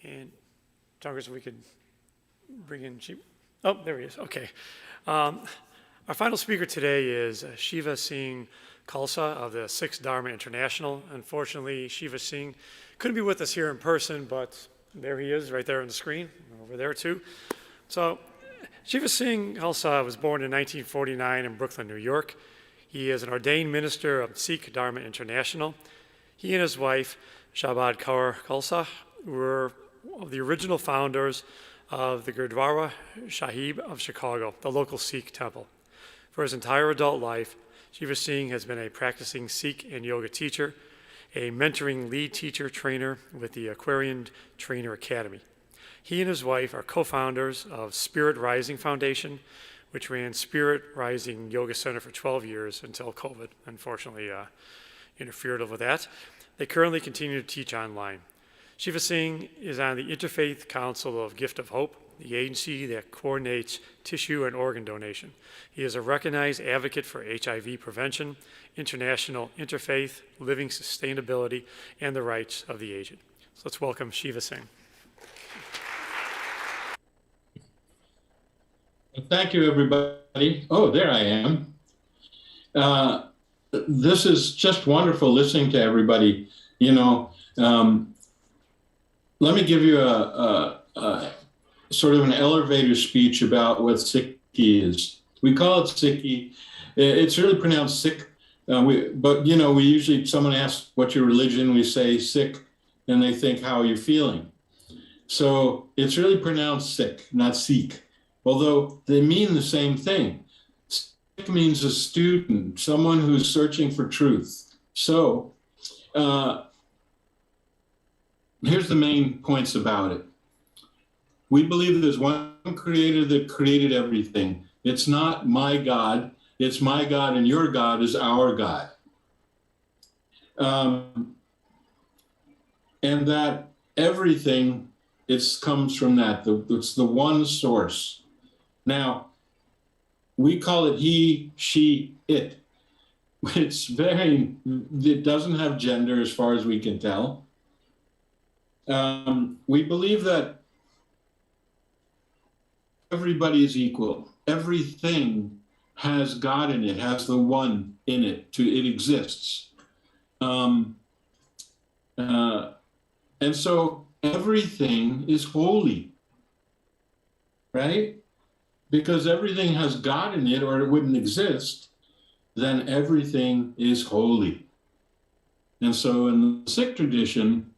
And Congress, we could bring in Shiva. Oh, there he is. Okay. Our final speaker today is Shiva Singh Khalsa of the Sikh Dharma International. Unfortunately, Shiva Singh couldn't be with us here in person, but there he is right there on the screen, over there too. So Shiva Singh Khalsa was born in 1949 in Brooklyn, New York. He is an ordained minister of Sikh Dharma International. He and his wife, Shabad Kaur Khalsa, were the original founders of the Gurdwara Sahib of Chicago, the local Sikh temple. For his entire adult life, Shiva Singh has been a practicing Sikh and yoga teacher, a mentoring lead teacher trainer with the Aquarian Trainer Academy. He and his wife are co-founders of Spirit Rising Foundation, which ran Spirit Rising Yoga Center for 12 years until COVID, unfortunately, interfered with that. They currently continue to teach online. Shiva Singh is on the Interfaith Council of Gift of Hope, the agency that coordinates tissue and organ donation. He is a recognized advocate for HIV prevention, international interfaith, living sustainability, and the rights of the aged. So let's welcome Shiva Singh. Thank you, everybody. Oh, there I am. This is just wonderful listening to everybody. You know, let me give you a sort of an elevator speech about what Sikhi is. We call it Sikhi. It's really pronounced Sikh, but you know, we usually, someone asks, what's your religion? We say Sikh, and they think, how are you feeling? So it's really pronounced Sikh, not Sikh, although they mean the same thing. Sikh means a student, someone who's searching for truth. So here's the main points about it. We believe there's one creator that created everything. It's not my God, it's my God, and your God is our God. And that everything comes from that. It's the one source. Now, we call it he, she, it. It doesn't have gender as far as we can tell. We believe that everybody is equal. Everything has God in it, has the one in it, it exists. And so everything is holy, right? Because everything has God in it or it wouldn't exist, then everything is holy. And so in the Sikh tradition,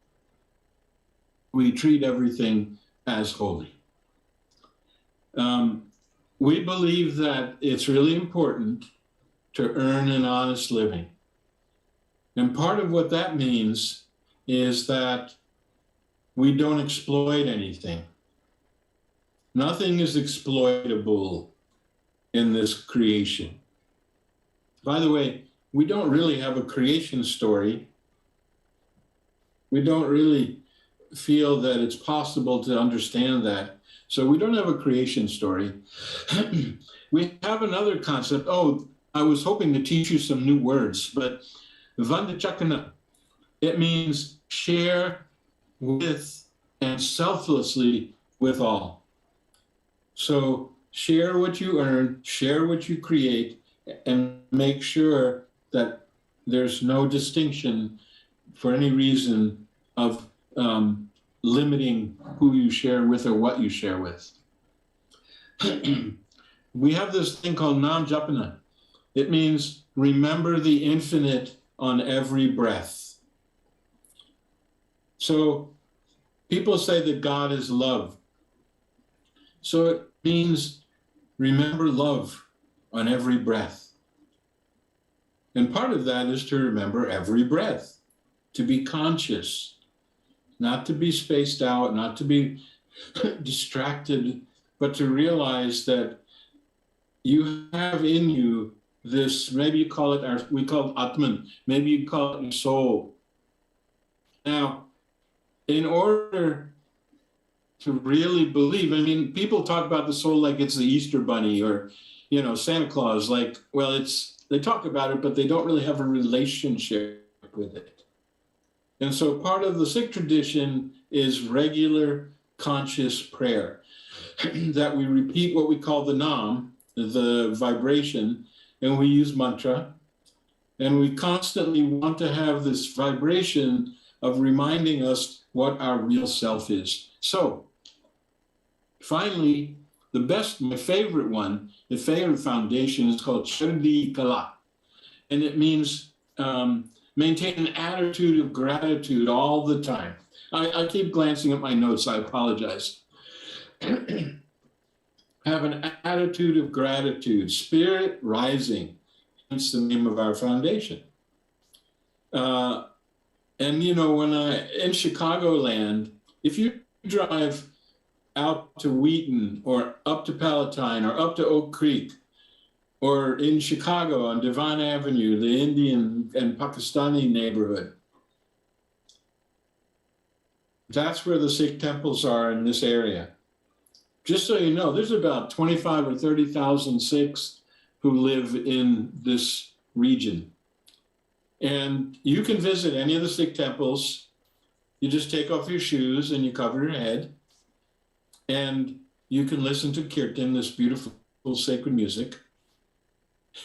we treat everything as holy. We believe that it's really important to earn an honest living. And part of what that means is that we don't exploit anything. Nothing is exploitable in this creation. By the way, we don't really have a creation story. We don't really feel that it's possible to understand that. So we don't have a creation story. We have another concept. Oh, I was hoping to teach you some new words, but Vandachakana, it means share with and selflessly with all. So share what you earn, share what you create, and make sure that there's no distinction for any reason of limiting who you share with or what you share with. We have this thing called Nam Japana. It means remember the infinite on every breath. So people say that God is love. So it means remember love on every breath. And part of that is to remember every breath, to be conscious, not to be spaced out, not to be distracted, but to realize that you have in you this, maybe you call it, we call it Atman, maybe you call it your soul. Now, in order to really believe, I mean, people talk about the soul like it's the Easter Bunny or, you know, Santa Claus, like, well, they talk about it, but they don't really have a relationship with it. And so part of the Sikh tradition is regular conscious prayer, that we repeat what we call the Nam, the vibration, and we use mantra. And we constantly want to have this vibration of reminding us what our real self is. So finally, my favorite one, the favorite foundation is called Chardi Kala. And it means maintain an attitude of gratitude all the time. I keep glancing at my notes, I apologize. Have an attitude of gratitude, spirit rising, hence the name of our foundation. And you know, in Chicagoland, if you drive out to Wheaton or up to Palatine or up to Oak Creek, or in Chicago on Devon Avenue, the Indian and Pakistani neighborhood, that's where the Sikh temples are in this area. Just so you know, there's about 25 or 30,000 Sikhs who live in this region. And you can visit any of the Sikh temples. You just take off your shoes and you cover your head. And you can listen to kirtan, this beautiful sacred music.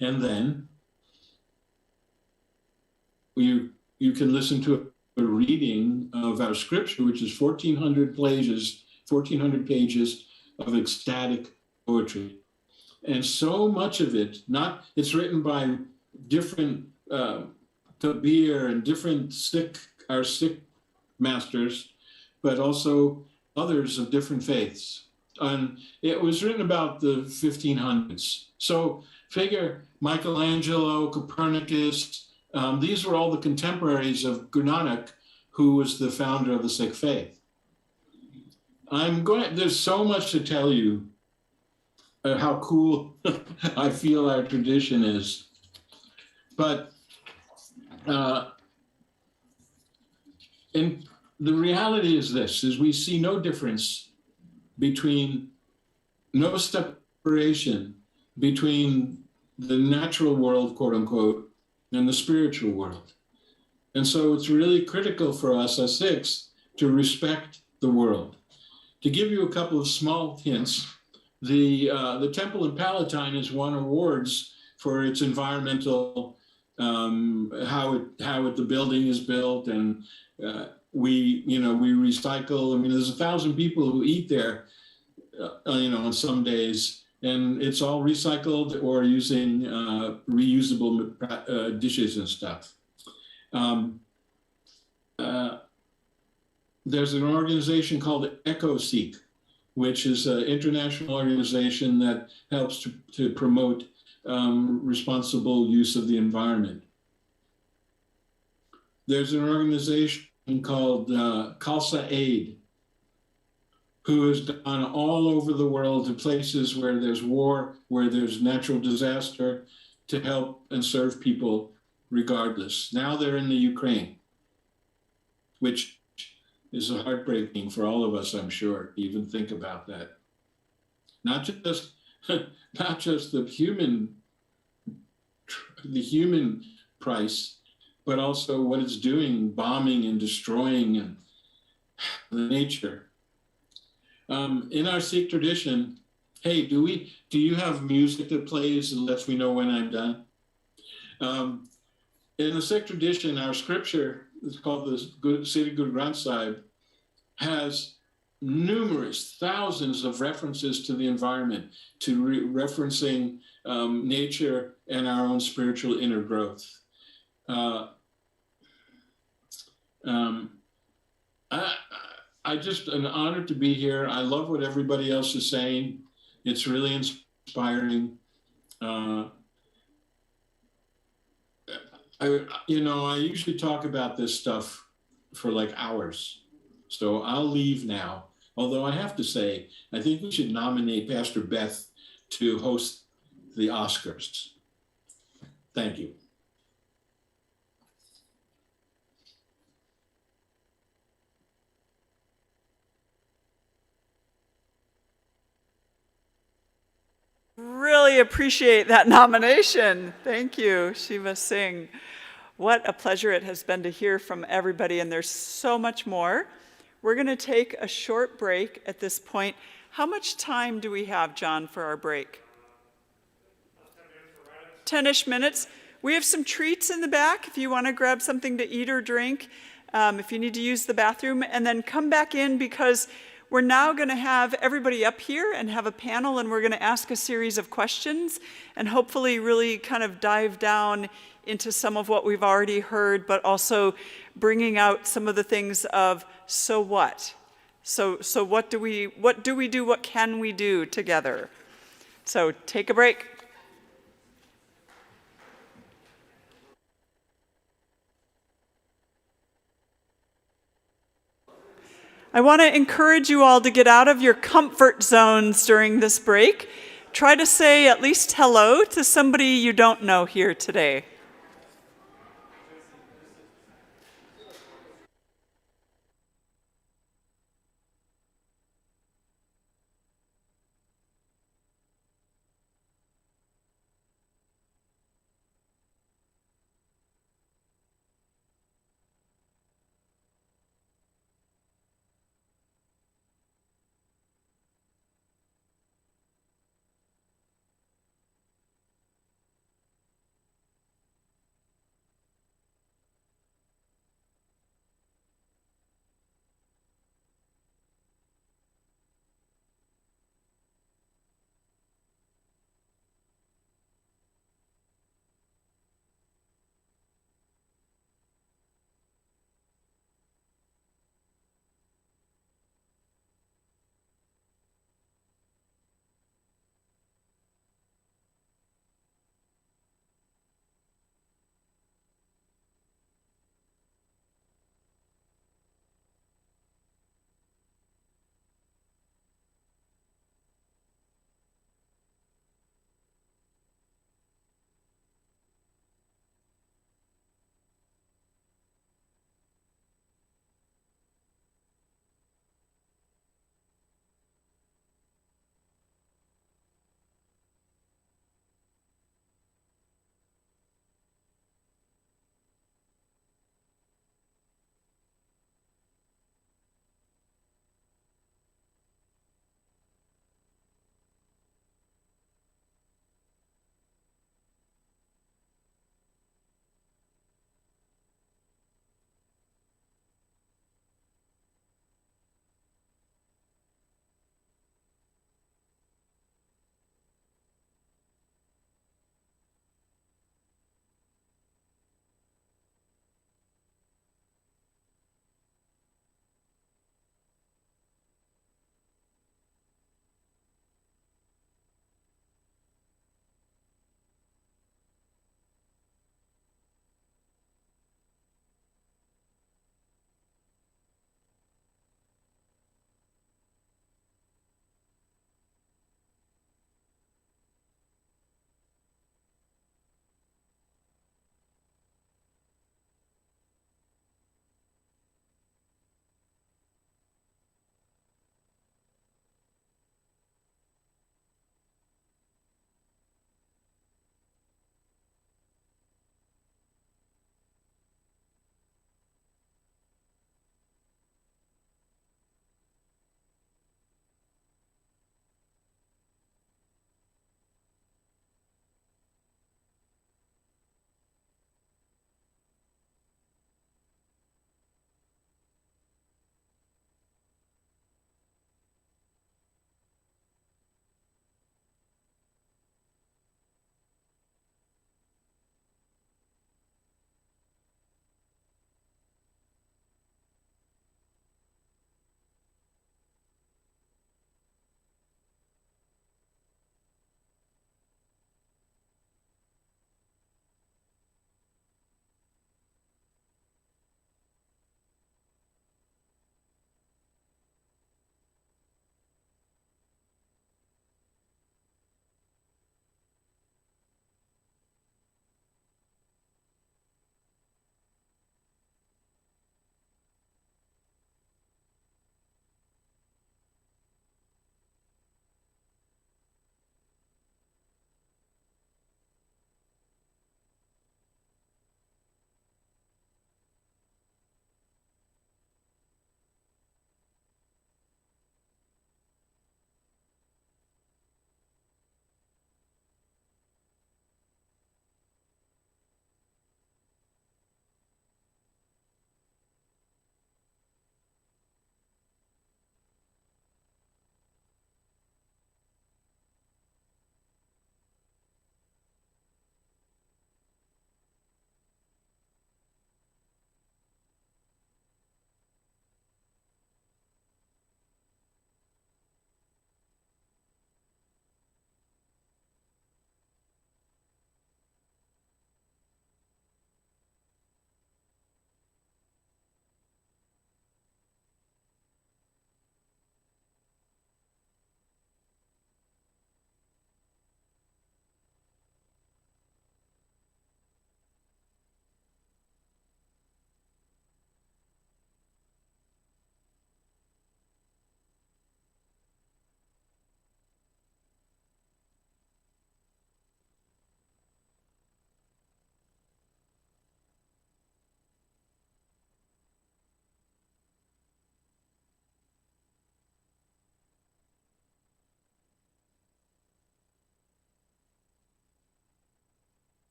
And then you can listen to a reading of our scripture, which is 1,400 pages of ecstatic poetry. And so much of it, it's written by different Kabir and different our Sikh masters, but also others of different faiths. And it was written about the 1500s. So figure Michelangelo, Copernicus, these were all the contemporaries of Guru Nanak, who was the founder of the Sikh faith. There's so much to tell you how cool I feel our tradition is. But the reality is this, is we see no difference no separation between the natural world, quote unquote, and the spiritual world. And so it's really critical for us as Sikhs to respect the world. To give you a couple of small hints, the temple in Palatine has won awards for its environmental, how the building is built, and we recycle. I mean, there's 1,000 people who eat there, on some days, and it's all recycled or using reusable dishes and stuff. There's an organization called EcoSeek, which is an international organization that helps to promote responsible use of the environment. There's an organization called Khalsa Aid, who has gone all over the world to places where there's war, where there's natural disaster, to help and serve people regardless. Now they're in the Ukraine, which is heartbreaking for all of us, I'm sure, to even think about that. Not just the human price, but also what it's doing, bombing and destroying and the nature. In our Sikh tradition, Hey, do you have music that plays and lets me know when I'm done? In the Sikh tradition, our scripture, it's called the Sri Guru Granth Sahib, has numerous thousands of references to the environment, to referencing nature and our own spiritual inner growth. I just an honor to be here. I love what everybody else is saying. It's really inspiring. I usually talk about this stuff for like hours. So I'll leave now. Although I have to say, I think we should nominate Pastor Beth to host the Oscars. Thank you. Really appreciate that nomination. Thank you, Shiva Singh. What a pleasure it has been to hear from everybody, and there's so much more. We're going to take a short break at this point. How much time do we have, John, for our break? 10-ish minutes. We have some treats in the back if you want to grab something to eat or drink, if you need to use the bathroom, and then come back in because we're now going to have everybody up here and have a panel, and we're going to ask a series of questions and hopefully really kind of dive down into some of what we've already heard, but also bringing out some of the things of so what? So what do we do? What can we do together? So take a break. I want to encourage you all to get out of your comfort zones during this break. Try to say at least hello to somebody you don't know here today.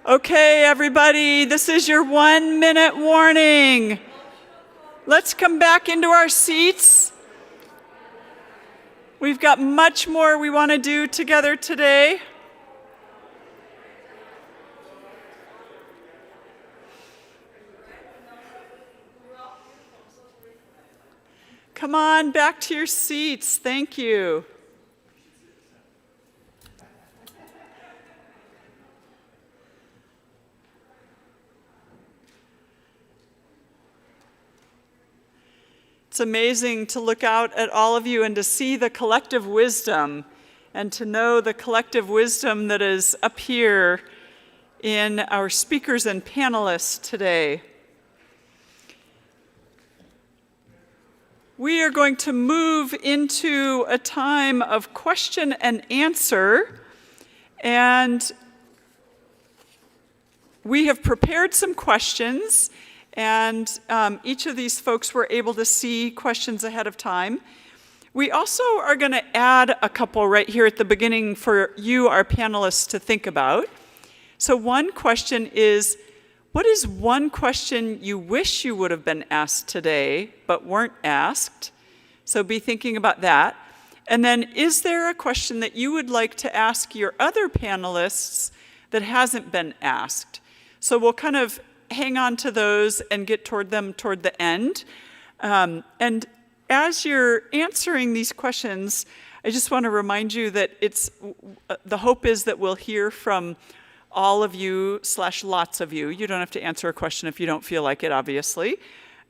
Okay, everybody, this is your 1-minute warning. Let's come back into our seats. We've got much more we want to do together today. Come on, back to your seats. Thank you. It's amazing to look out at all of you and to see the collective wisdom and to know the collective wisdom that is up here in our speakers and panelists today. We are going to move into a time of question and answer, and we have prepared some questions, and each of these folks were able to see questions ahead of time. We also are going to add a couple right here at the beginning for you, our panelists, to think about. So one question is, what is one question you wish you would have been asked today but weren't asked? So be thinking about that. And then, is there a question that you would like to ask your other panelists that hasn't been asked? So we'll kind of hang on to those and get toward them toward the end. And as you're answering these questions, I just want to remind you that the hope is that we'll hear from all of you / lots of you. You don't have to answer a question if you don't feel like it, obviously.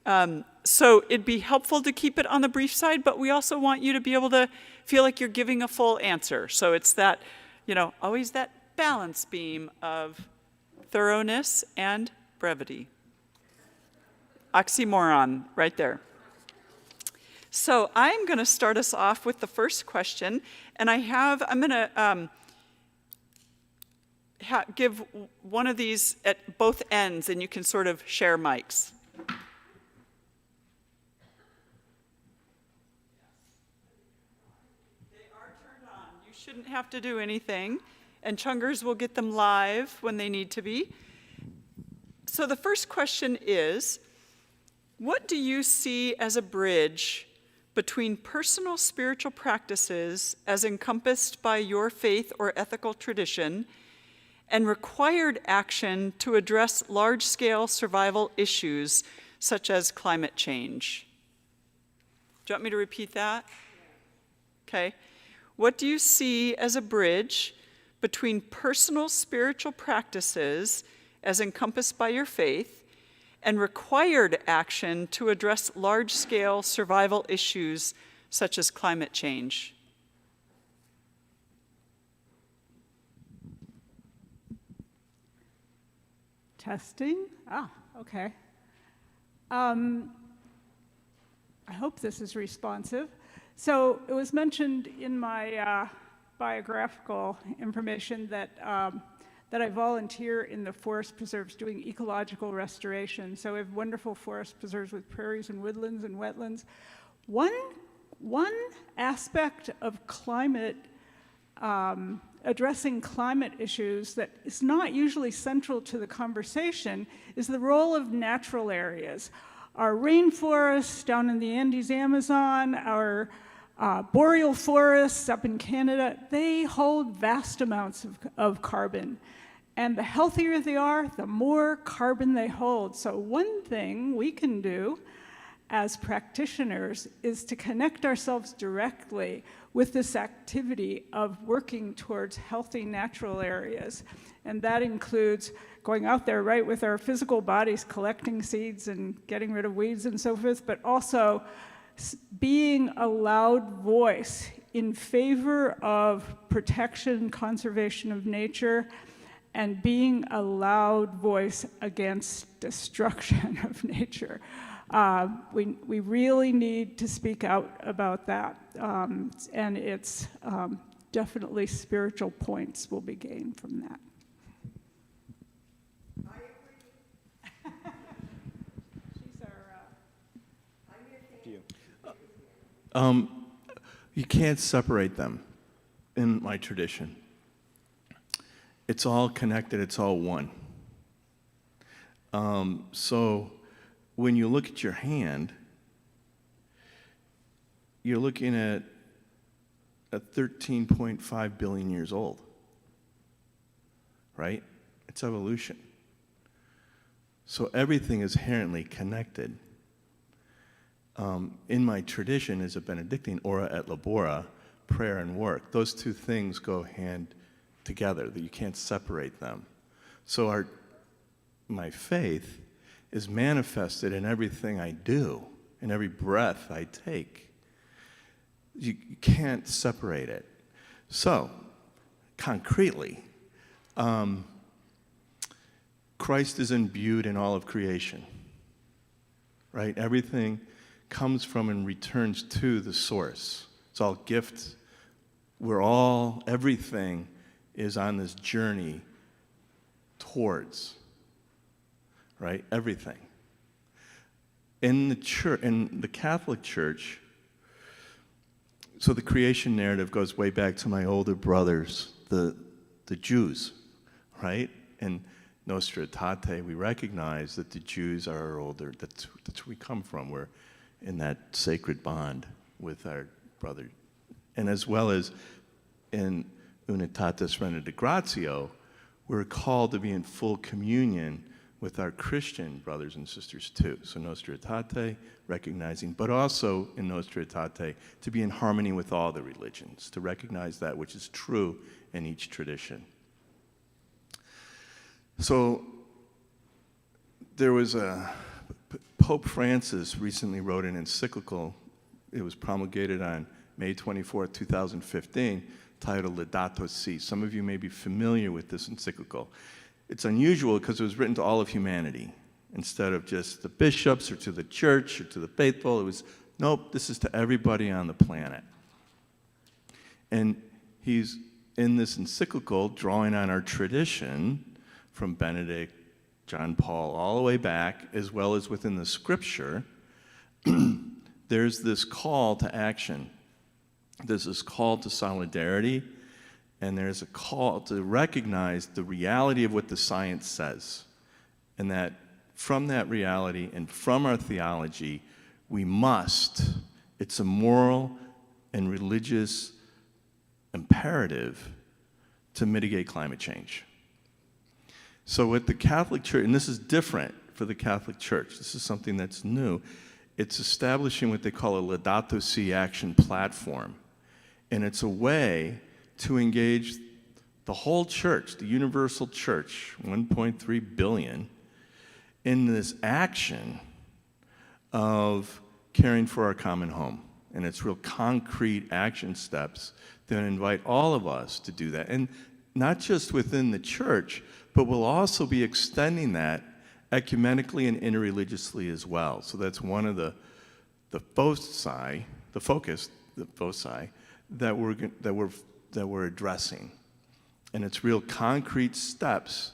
So it'd be helpful to keep it on the brief side, but we also want you to be able to feel like you're giving a full answer. So it's that, always that balance beam of thoroughness and brevity. Oxymoron right there. So I'm going to start us off with the first question, and I'm going to give one of these at both ends, and you can sort of share mics. They are turned on. You shouldn't have to do anything, and Chungers will get them live when they need to be. So the first question is, what do you see as a bridge between personal spiritual practices as encompassed by your faith or ethical tradition and required action to address large-scale survival issues such as climate change? Do you want me to repeat that? Okay. What do you see as a bridge between personal spiritual practices as encompassed by your faith and required action to address large-scale survival issues such as climate change? Testing? Okay. I hope this is responsive. So it was mentioned in my biographical information that I volunteer in the forest preserves doing ecological restoration. So we have wonderful forest preserves with prairies and woodlands and wetlands. One aspect of climate, addressing climate issues that is not usually central to the conversation is the role of natural areas. Our rainforests down in the Andes, Amazon, our boreal forests up in Canada, they hold vast amounts of carbon. And the healthier they are, the more carbon they hold. So one thing we can do as practitioners is to connect ourselves directly with this activity of working towards healthy natural areas. And that includes going out there, right, with our physical bodies, collecting seeds and getting rid of weeds and so forth, but also being a loud voice in favor of protection, conservation of nature, and being a loud voice against destruction of nature. We really need to speak out about that, and it's definitely spiritual points will be gained from that. I agree. She's our... You can't separate them in my tradition. It's all connected, it's all one. So when you look at your hand, you're looking at 13.5 billion years old, right? It's evolution. So everything is inherently connected. In my tradition as a Benedictine, ora et labora, prayer and work, those two things go hand together, that you can't separate them. So my faith is manifested in everything I do, in every breath I take. You can't separate it. So, concretely, Christ is imbued in all of creation, right? Everything comes from and returns to the source. It's all gifts. Everything is on this journey towards, right? Everything. In the church, in the Catholic Church, so the creation narrative goes way back to my older brothers, the Jews, right? And Nostra Aetate, we recognize that the Jews are our older, that's where we come from. We're in that sacred bond with our brother. And as well as in Unitatis Renegratio, we're called to be in full communion with our Christian brothers and sisters too. So Nostra Aetate, recognizing, but also in Nostra Aetate, to be in harmony with all the religions, to recognize that which is true in each tradition. So there was Pope Francis recently wrote an encyclical. It was promulgated on May 24, 2015, titled Laudato Si. Some of you may be familiar with this encyclical. It's unusual because it was written to all of humanity. Instead of just the bishops or to the church or to the faithful, it was, nope, this is to everybody on the planet. And he's in this encyclical drawing on our tradition from Benedict, John Paul, all the way back, as well as within the scripture. There's this call to action. There's this call to solidarity, and there's a call to recognize the reality of what the science says. And that from that reality and from our theology, it's a moral and religious imperative to mitigate climate change. So with the Catholic Church, and this is different for the Catholic Church, this is something that's new, it's establishing what they call a Laudato Si action platform. And it's a way to engage the whole church, the universal church, 1.3 billion, in this action of caring for our common home. And it's real concrete action steps that invite all of us to do that. And not just within the church, but we'll also be extending that ecumenically and interreligiously as well. So that's one of the foci that we're addressing. And it's real concrete steps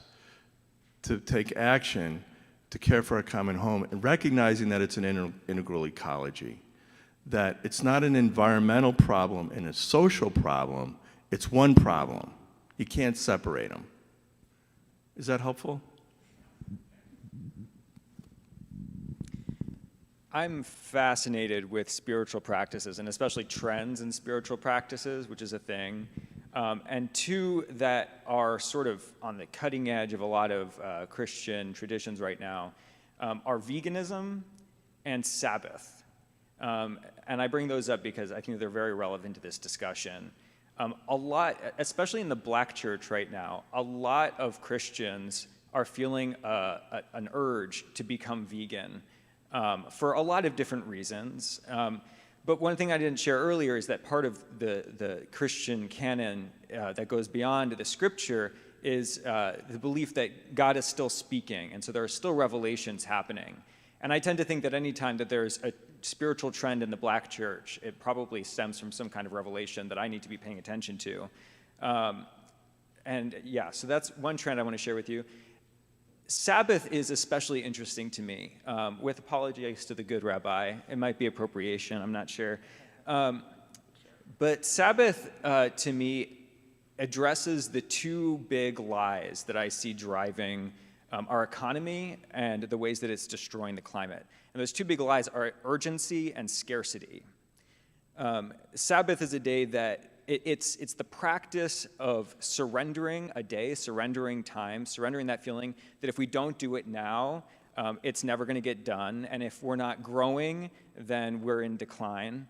to take action to care for our common home, and recognizing that it's an integral ecology, that it's not an environmental problem and a social problem, it's one problem. You can't separate them. Is that helpful? I'm fascinated with spiritual practices, and especially trends in spiritual practices, which is a thing. And two that are sort of on the cutting edge of a lot of Christian traditions right now are veganism and Sabbath. And I bring those up because I think they're very relevant to this discussion. A lot, especially in the Black church right now, a lot of Christians are feeling an urge to become vegan for a lot of different reasons. But one thing I didn't share earlier is that part of the Christian canon that goes beyond the scripture is the belief that God is still speaking, and so there are still revelations happening. And I tend to think that any time that there's a spiritual trend in the Black church, it probably stems from some kind of revelation that I need to be paying attention to. And yeah, so that's one trend I want to share with you. Sabbath is especially interesting to me, with apologies to the good Rabbi. It might be appropriation, I'm not sure. But Sabbath, to me, addresses the two big lies that I see driving our economy and the ways that it's destroying the climate. And those two big lies are urgency and scarcity. Sabbath is a day that it's the practice of surrendering a day, surrendering time, surrendering that feeling that if we don't do it now, it's never going to get done. And if we're not growing, then we're in decline.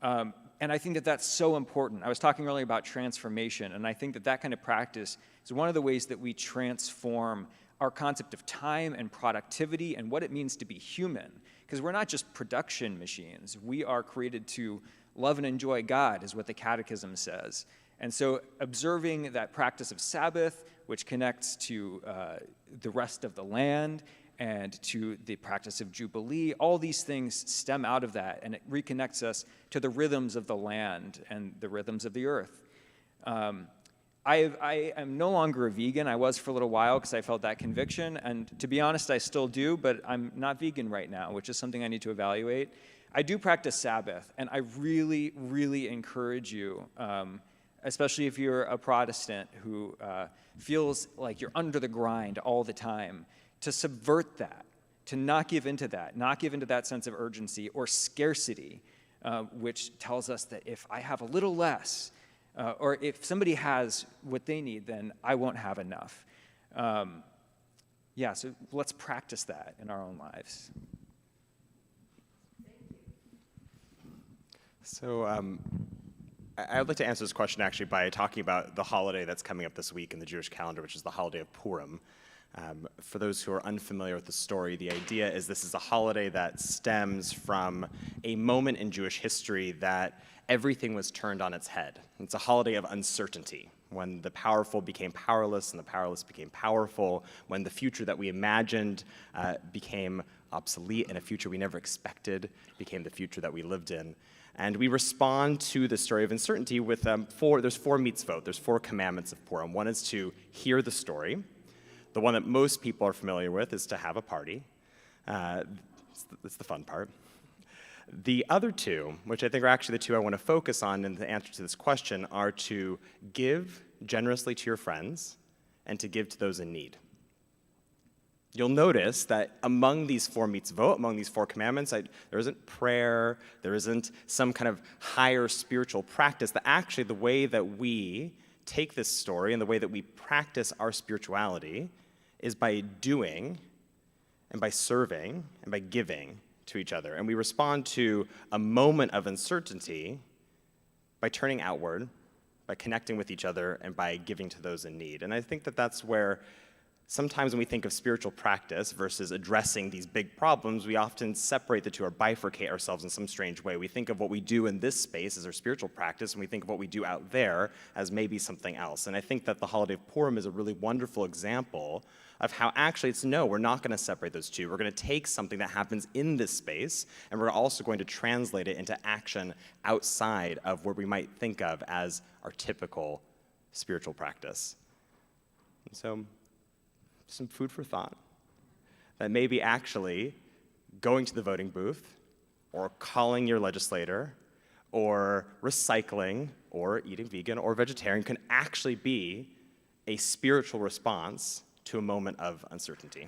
And I think that that's so important. I was talking earlier about transformation, and I think that that kind of practice is one of the ways that we transform our concept of time and productivity and what it means to be human. Because we're not just production machines. We are created to love and enjoy God, is what the Catechism says. And so observing that practice of Sabbath, which connects to the rest of the land and to the practice of Jubilee, all these things stem out of that, and it reconnects us to the rhythms of the land and the rhythms of the earth. I am no longer a vegan. I was for a little while because I felt that conviction, and to be honest, I still do, but I'm not vegan right now, which is something I need to evaluate. I do practice Sabbath, and I really, really encourage you, especially if you're a Protestant who feels like you're under the grind all the time, to subvert that, to not give into that sense of urgency or scarcity, which tells us that if I have a little less, or if somebody has what they need, then I won't have enough. So let's practice that in our own lives. So I would like to answer this question actually by talking about the holiday that's coming up this week in the Jewish calendar, which is the holiday of Purim. For those who are unfamiliar with the story, the idea is this is a holiday that stems from a moment in Jewish history that everything was turned on its head. It's a holiday of uncertainty, when the powerful became powerless and the powerless became powerful, when the future that we imagined became obsolete and a future we never expected became the future that we lived in. And we respond to the story of uncertainty with there's four mitzvot, there's 4 commandments of Purim. One is to hear the story. The one that most people are familiar with is to have a party. It's the fun part. The other 2, which I think are actually the 2 I want to focus on in the answer to this question, are to give generously to your friends and to give to those in need. You'll notice that among these 4 mitzvot, among these 4 commandments, there isn't prayer, there isn't some kind of higher spiritual practice. That actually the way that we take this story and the way that we practice our spirituality is by doing and by serving and by giving to each other. And we respond to a moment of uncertainty by turning outward, by connecting with each other, and by giving to those in need. And I think that that's where sometimes when we think of spiritual practice versus addressing these big problems, we often separate the two or bifurcate ourselves in some strange way. We think of what we do in this space as our spiritual practice, and we think of what we do out there as maybe something else. And I think that the holiday of Purim is a really wonderful example of how actually we're not going to separate those two. We're going to take something that happens in this space, and we're also going to translate it into action outside of what we might think of as our typical spiritual practice. And so, some food for thought. That maybe actually going to the voting booth, or calling your legislator, or recycling, or eating vegan or vegetarian can actually be a spiritual response to a moment of uncertainty.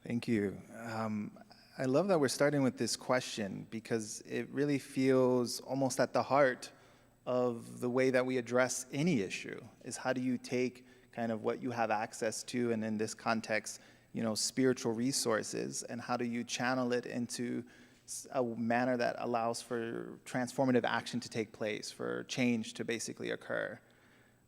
Thank you. I love that we're starting with this question because it really feels almost at the heart of the way that we address any issue, is how do you take kind of what you have access to, and in this context, spiritual resources, and how do you channel it into a manner that allows for transformative action to take place, for change to basically occur.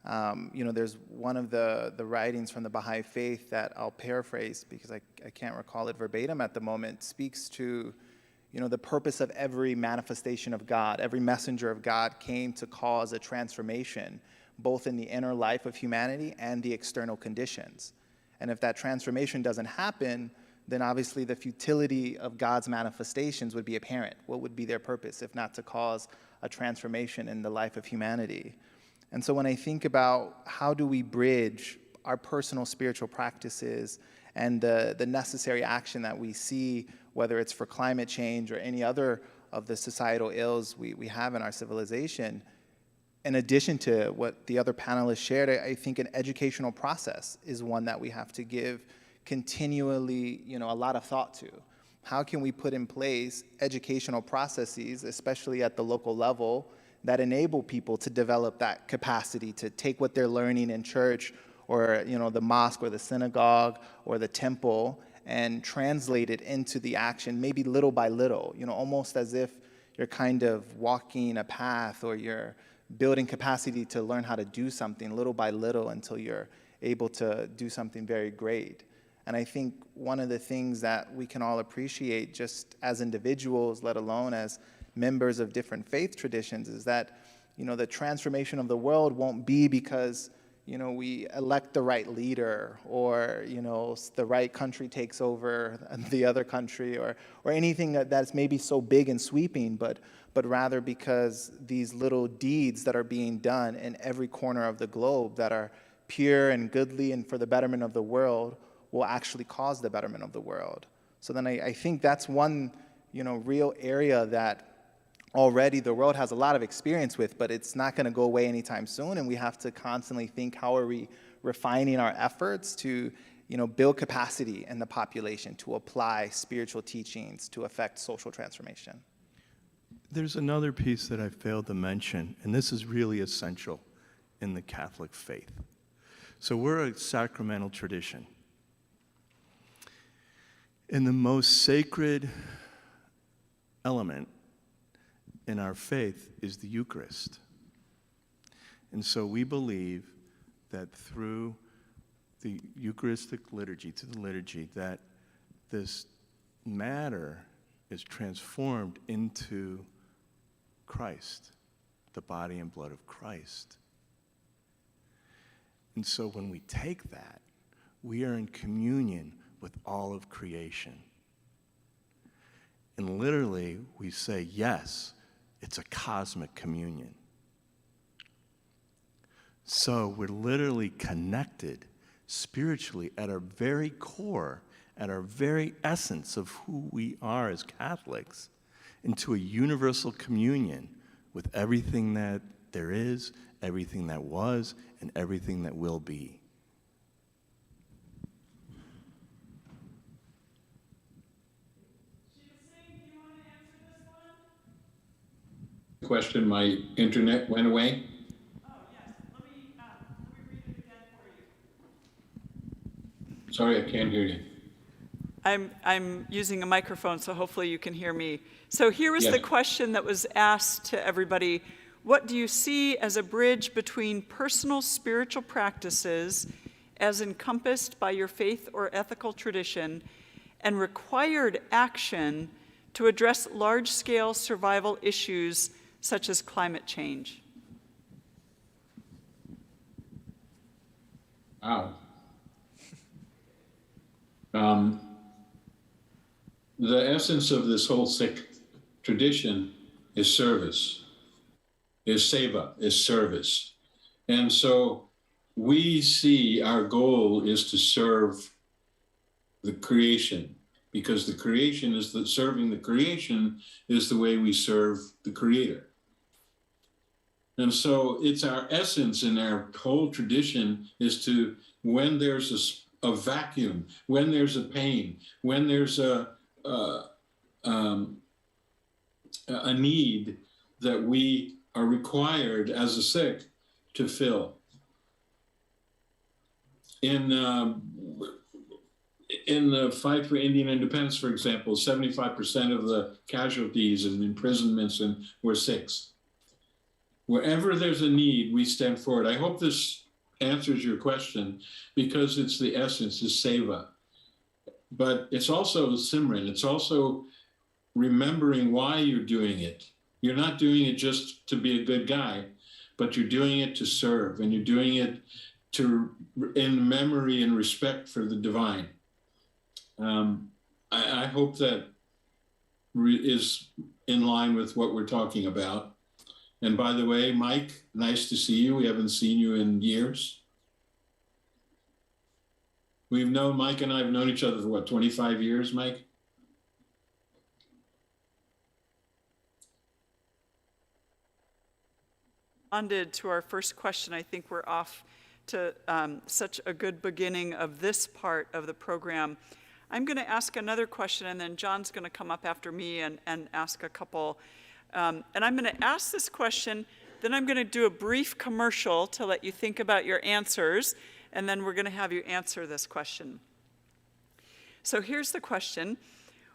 There's one of the writings from the Baha'i faith that I'll paraphrase because I can't recall it verbatim at the moment, speaks to the purpose of every manifestation of God. Every messenger of God came to cause a transformation, both in the inner life of humanity and the external conditions. And if that transformation doesn't happen, then obviously the futility of God's manifestations would be apparent. What would be their purpose if not to cause a transformation in the life of humanity? And so when I think about how do we bridge our personal spiritual practices and the necessary action that we see, whether it's for climate change or any other of the societal ills we have in our civilization, in addition to what the other panelists shared, I think an educational process is one that we have to give continually, a lot of thought to. How can we put in place educational processes, especially at the local level, that enable people to develop that capacity to take what they're learning in church or the mosque or the synagogue or the temple and translate it into the action, maybe little by little, almost as if you're kind of walking a path or you're building capacity to learn how to do something little by little until you're able to do something very great. And I think one of the things that we can all appreciate just as individuals, let alone as members of different faith traditions, is that, the transformation of the world won't be because, we elect the right leader or, the right country takes over the other country or anything that's maybe so big and sweeping, but rather because these little deeds that are being done in every corner of the globe that are pure and goodly and for the betterment of the world will actually cause the betterment of the world. So then I think that's one, real area that already the world has a lot of experience with, but it's not going to go away anytime soon, and we have to constantly think, how are we refining our efforts to, build capacity in the population to apply spiritual teachings to affect social transformation. There's another piece that I failed to mention, and this is really essential in the Catholic faith. So we're a sacramental tradition. And the most sacred element in our faith is the Eucharist. And so we believe that through the Eucharistic liturgy, to the liturgy, that this matter is transformed into Christ, the body and blood of Christ. And so when we take that, we are in communion with all of creation. And literally, we say, yes, it's a cosmic communion. So we're literally connected spiritually at our very core, at our very essence of who we are as Catholics, into a universal communion with everything that there is, everything that was, and everything that will be. Question, my internet went away. Oh, yes. Let me read it again for you. Sorry, I can't hear you. I'm using a microphone, so hopefully you can hear me. So here was Yes. the question that was asked to everybody. What do you see as a bridge between personal spiritual practices as encompassed by your faith or ethical tradition and required action to address large-scale survival issues such as climate change? Wow. The essence of this whole Sikh tradition is service, is seva, is service. And so we see our goal is to serve the creation, because the creation is that serving the creation is the way we serve the Creator. And so it's our essence in our whole tradition is to, when there's a vacuum, when there's a pain, when there's a need that we are required as a Sikh to fill. In the fight for Indian independence, for example, 75% of the casualties and imprisonments were Sikhs. Wherever there's a need, we stand forward. I hope this answers your question, because it's the essence, is seva. But it's also Simran. It's also remembering why you're doing it. You're not doing it just to be a good guy, but you're doing it to serve, and you're doing it in memory and respect for the divine. I hope that is in line with what we're talking about. And by the way, Mike, nice to see you. We haven't seen you in years. Mike and I have known each other for what, 25 years, Mike? responded to our first question, I think we're off to such a good beginning of this part of the program. I'm going to ask another question, and then John's going to come up after me and ask a couple. And I'm going to ask this question, then I'm going to do a brief commercial to let you think about your answers, and then we're going to have you answer this question. So here's the question.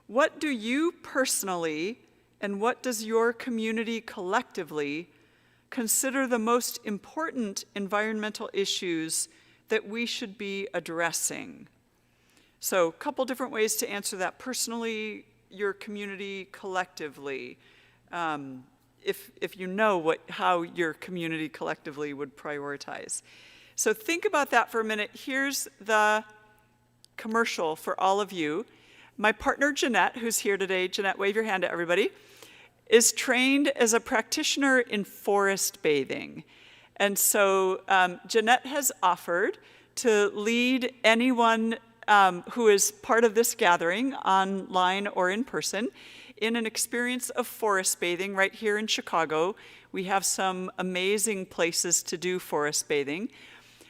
What do you personally, and what does your community collectively consider the most important environmental issues that we should be addressing? So a couple different ways to answer that. Personally, your community, collectively. If you know how your community collectively would prioritize. So think about that for a minute. Here's the commercial for all of you. My partner, Jeanette, who's here today, Jeanette, wave your hand to everybody, is trained as a practitioner in forest bathing. And so Jeanette has offered to lead anyone who is part of this gathering, online or in person, in an experience of forest bathing right here in Chicago. We have some amazing places to do forest bathing.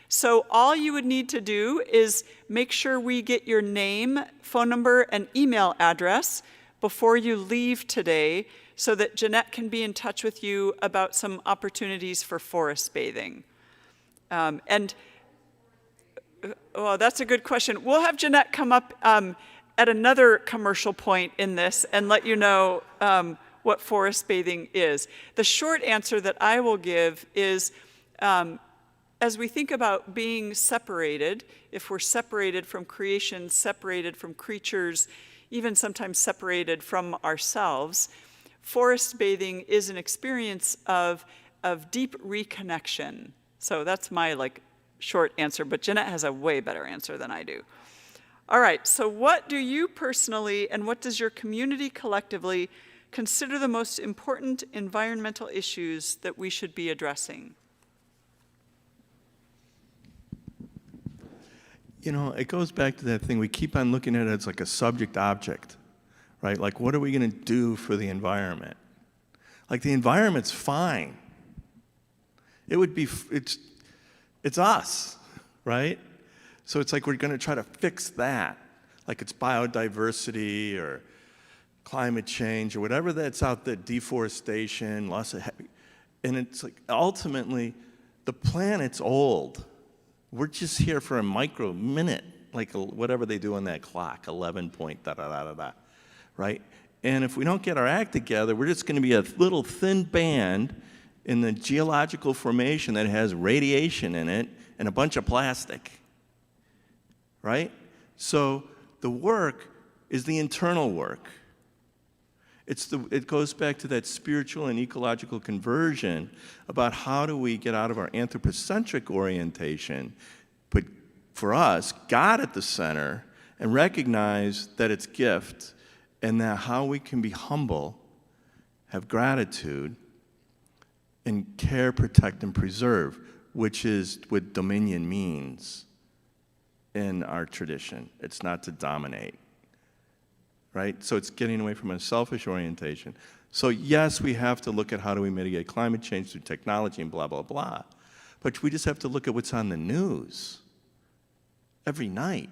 So all you would need to do is make sure we get your name, phone number, and email address before you leave today so that Jeanette can be in touch with you about some opportunities for forest bathing. Oh, that's a good question. We'll have Jeanette come up at another commercial point in this and let you know what forest bathing is. The short answer that I will give is, as we think about being separated, if we're separated from creation, separated from creatures, even sometimes separated from ourselves, forest bathing is an experience of deep reconnection. So that's my short answer, but Jeanette has a way better answer than I do. All right, so what do you personally and what does your community collectively consider the most important environmental issues that we should be addressing? You know, it goes back to that thing, we keep on looking at it as like a subject object, right? Like, what are we going to do for the environment? Like, the environment's fine. It's us, right? So it's like we're going to try to fix that, like it's biodiversity or climate change or whatever that's out there, deforestation, loss of and it's like ultimately the planet's old. We're just here for a micro minute, like whatever they do on that clock, 11 point da-da-da-da-da, right? And if we don't get our act together, we're just going to be a little thin band in the geological formation that has radiation in it and a bunch of plastic, right? So the work is the internal work. It goes back to that spiritual and ecological conversion about how do we get out of our anthropocentric orientation, put, for us, God at the center, and recognize that it's gift, and that how we can be humble, have gratitude, and care, protect, and preserve, which is what dominion means in our tradition. It's not to dominate. Right? So it's getting away from a selfish orientation. So yes, we have to look at how do we mitigate climate change through technology and blah, blah, blah. But we just have to look at what's on the news every night,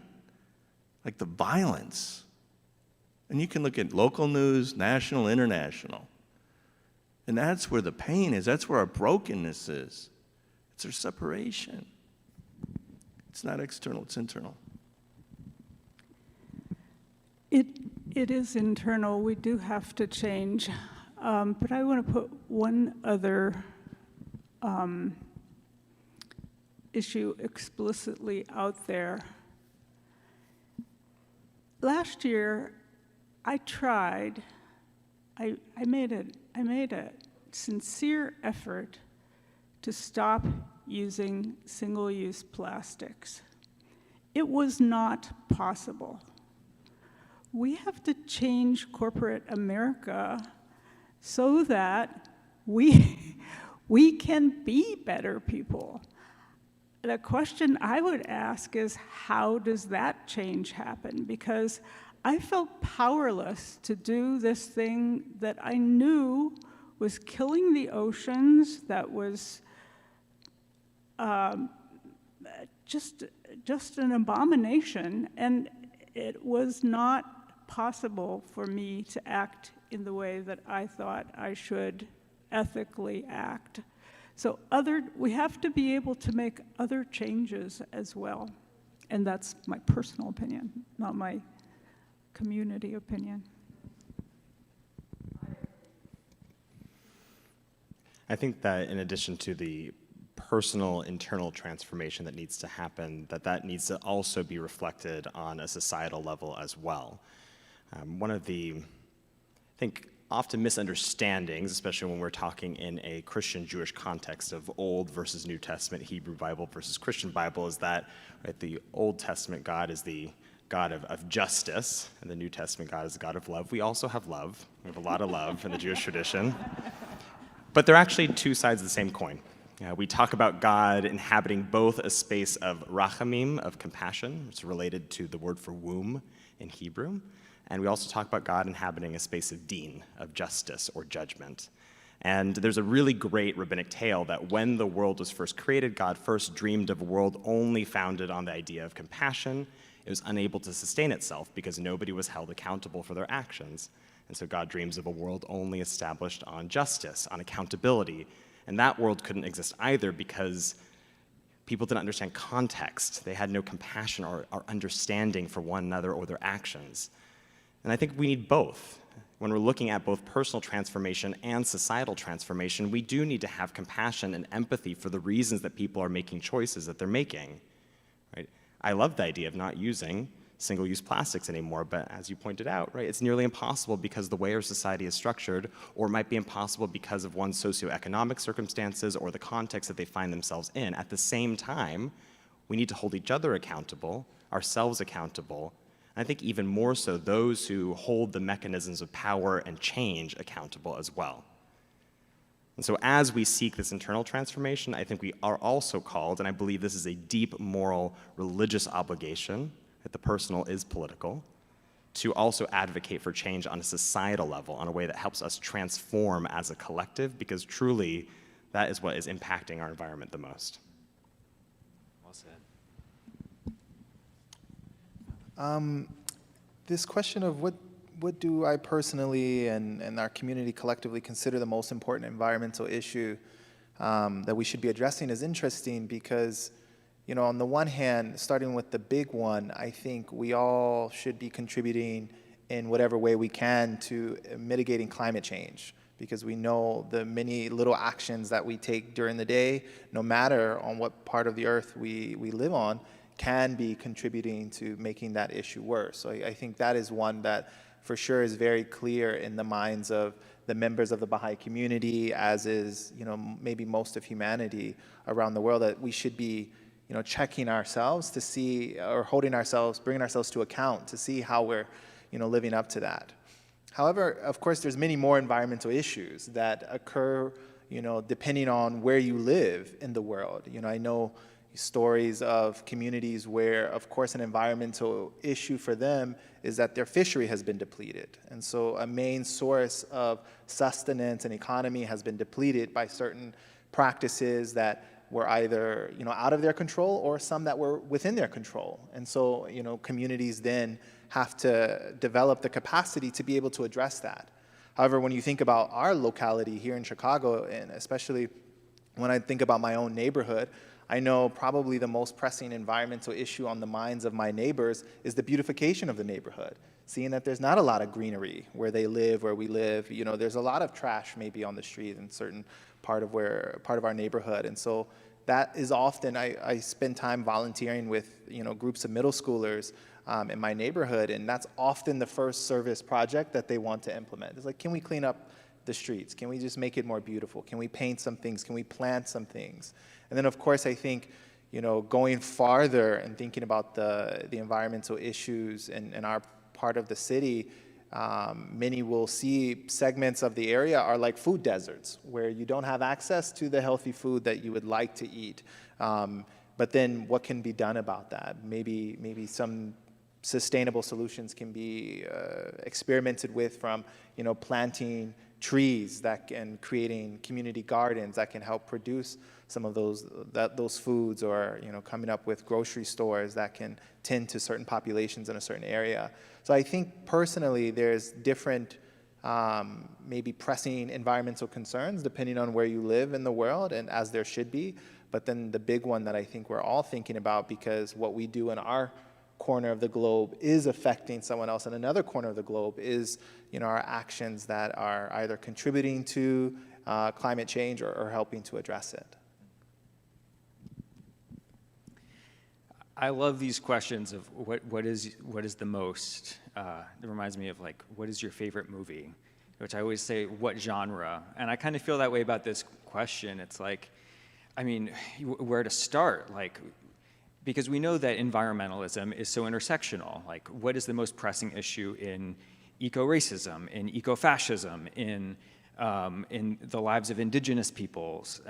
like the violence. And you can look at local news, national, international. And that's where the pain is. That's where our brokenness is. It's our separation. It's not external, it's internal. It is internal. We do have to change. But I want to put one other issue explicitly out there. Last year, I made a sincere effort to stop using single-use plastics. It was not possible. We have to change corporate America so that we can be better people. The question I would ask is, how does that change happen? Because I felt powerless to do this thing that I knew was killing the oceans, that was just an abomination, and it was not possible for me to act in the way that I thought I should ethically act. So we have to be able to make other changes as well. And that's my personal opinion, not my community opinion. I think that in addition to the personal internal transformation that needs to happen, that needs to also be reflected on a societal level as well. One of the, I think, often misunderstandings, especially when we're talking in a Christian-Jewish context of Old versus New Testament, Hebrew Bible versus Christian Bible, is that right, the Old Testament God is the God of justice, and the New Testament God is the God of love. We also have love. We have a lot of love in the Jewish tradition. But they're actually two sides of the same coin. We talk about God inhabiting both a space of rachamim, of compassion, it's related to the word for womb in Hebrew, and we also talk about God inhabiting a space of din, of justice or judgment. And there's a really great rabbinic tale that when the world was first created, God first dreamed of a world only founded on the idea of compassion. It was unable to sustain itself because nobody was held accountable for their actions. And so God dreams of a world only established on justice, on accountability. And that world couldn't exist either because people didn't understand context. They had no compassion or understanding for one another or their actions. And I think we need both. When we're looking at both personal transformation and societal transformation, we do need to have compassion and empathy for the reasons that people are making choices that they're making. Right? I love the idea of not using single-use plastics anymore, but as you pointed out, right, it's nearly impossible because the way our society is structured, or it might be impossible because of one's socioeconomic circumstances or the context that they find themselves in. At the same time, we need to hold each other accountable, ourselves accountable, and I think even more so those who hold the mechanisms of power and change accountable as well. And so as we seek this internal transformation, I think we are also called, and I believe this is a deep moral religious obligation, that the personal is political, to also advocate for change on a societal level, on a way that helps us transform as a collective, because truly that is what is impacting our environment the most. Well said. This question of what do I personally and our community collectively consider the most important environmental issue that we should be addressing is interesting because, you know, on the one hand, starting with the big one, I think we all should be contributing in whatever way we can to mitigating climate change, because we know the many little actions that we take during the day, no matter on what part of the earth we live on, can be contributing to making that issue worse. So I think that is one that for sure is very clear in the minds of the members of the Baha'i community, as is, you know, maybe most of humanity around the world, that we should be, you know, checking ourselves to see, or bringing ourselves to account to see how we're, you know, living up to that. However, of course, there's many more environmental issues that occur, you know, depending on where you live in the world. You know, I know stories of communities where, of course, an environmental issue for them is that their fishery has been depleted. And so a main source of sustenance and economy has been depleted by certain practices that were either, you know, out of their control or some that were within their control. And so, you know, communities then have to develop the capacity to be able to address that. However, when you think about our locality here in Chicago, and especially when I think about my own neighborhood, I know probably the most pressing environmental issue on the minds of my neighbors is the beautification of the neighborhood. Seeing that there's not a lot of greenery where they live, where we live. You know, there's a lot of trash maybe on the street in certain part of our neighborhood. And so that is often, I spend time volunteering with, you know, groups of middle schoolers in my neighborhood, and that's often the first service project that they want to implement. It's like, can we clean up the streets? Can we just make it more beautiful? Can we paint some things? Can we plant some things? And then, of course, I think, you know, going farther and thinking about the environmental issues in our part of the city, many will see segments of the area are like food deserts, where you don't have access to the healthy food that you would like to eat. But then what can be done about that? Maybe some sustainable solutions can be experimented with, from planting trees and creating community gardens that can help produce some of those foods, or coming up with grocery stores that can tend to certain populations in a certain area. So I think personally there's different maybe pressing environmental concerns depending on where you live in the world, and as there should be. But then the big one that I think we're all thinking about, because what we do in our corner of the globe is affecting someone else in another corner of the globe, is our actions that are either contributing to climate change or helping to address it. I love these questions of what is the most. It reminds me of what is your favorite movie, which I always say, what genre? And I kind of feel that way about this question. It's where to start? Because we know that environmentalism is so intersectional. What is the most pressing issue in eco-racism, in eco-fascism, in the lives of indigenous peoples?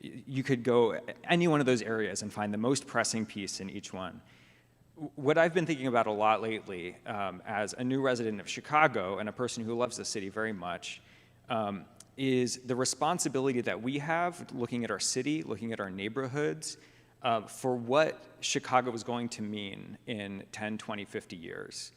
You could go any one of those areas and find the most pressing piece in each one. What I've been thinking about a lot lately, as a new resident of Chicago and a person who loves the city very much, is the responsibility that we have looking at our city, looking at our neighborhoods, for what Chicago is going to mean in 10, 20, 50 years.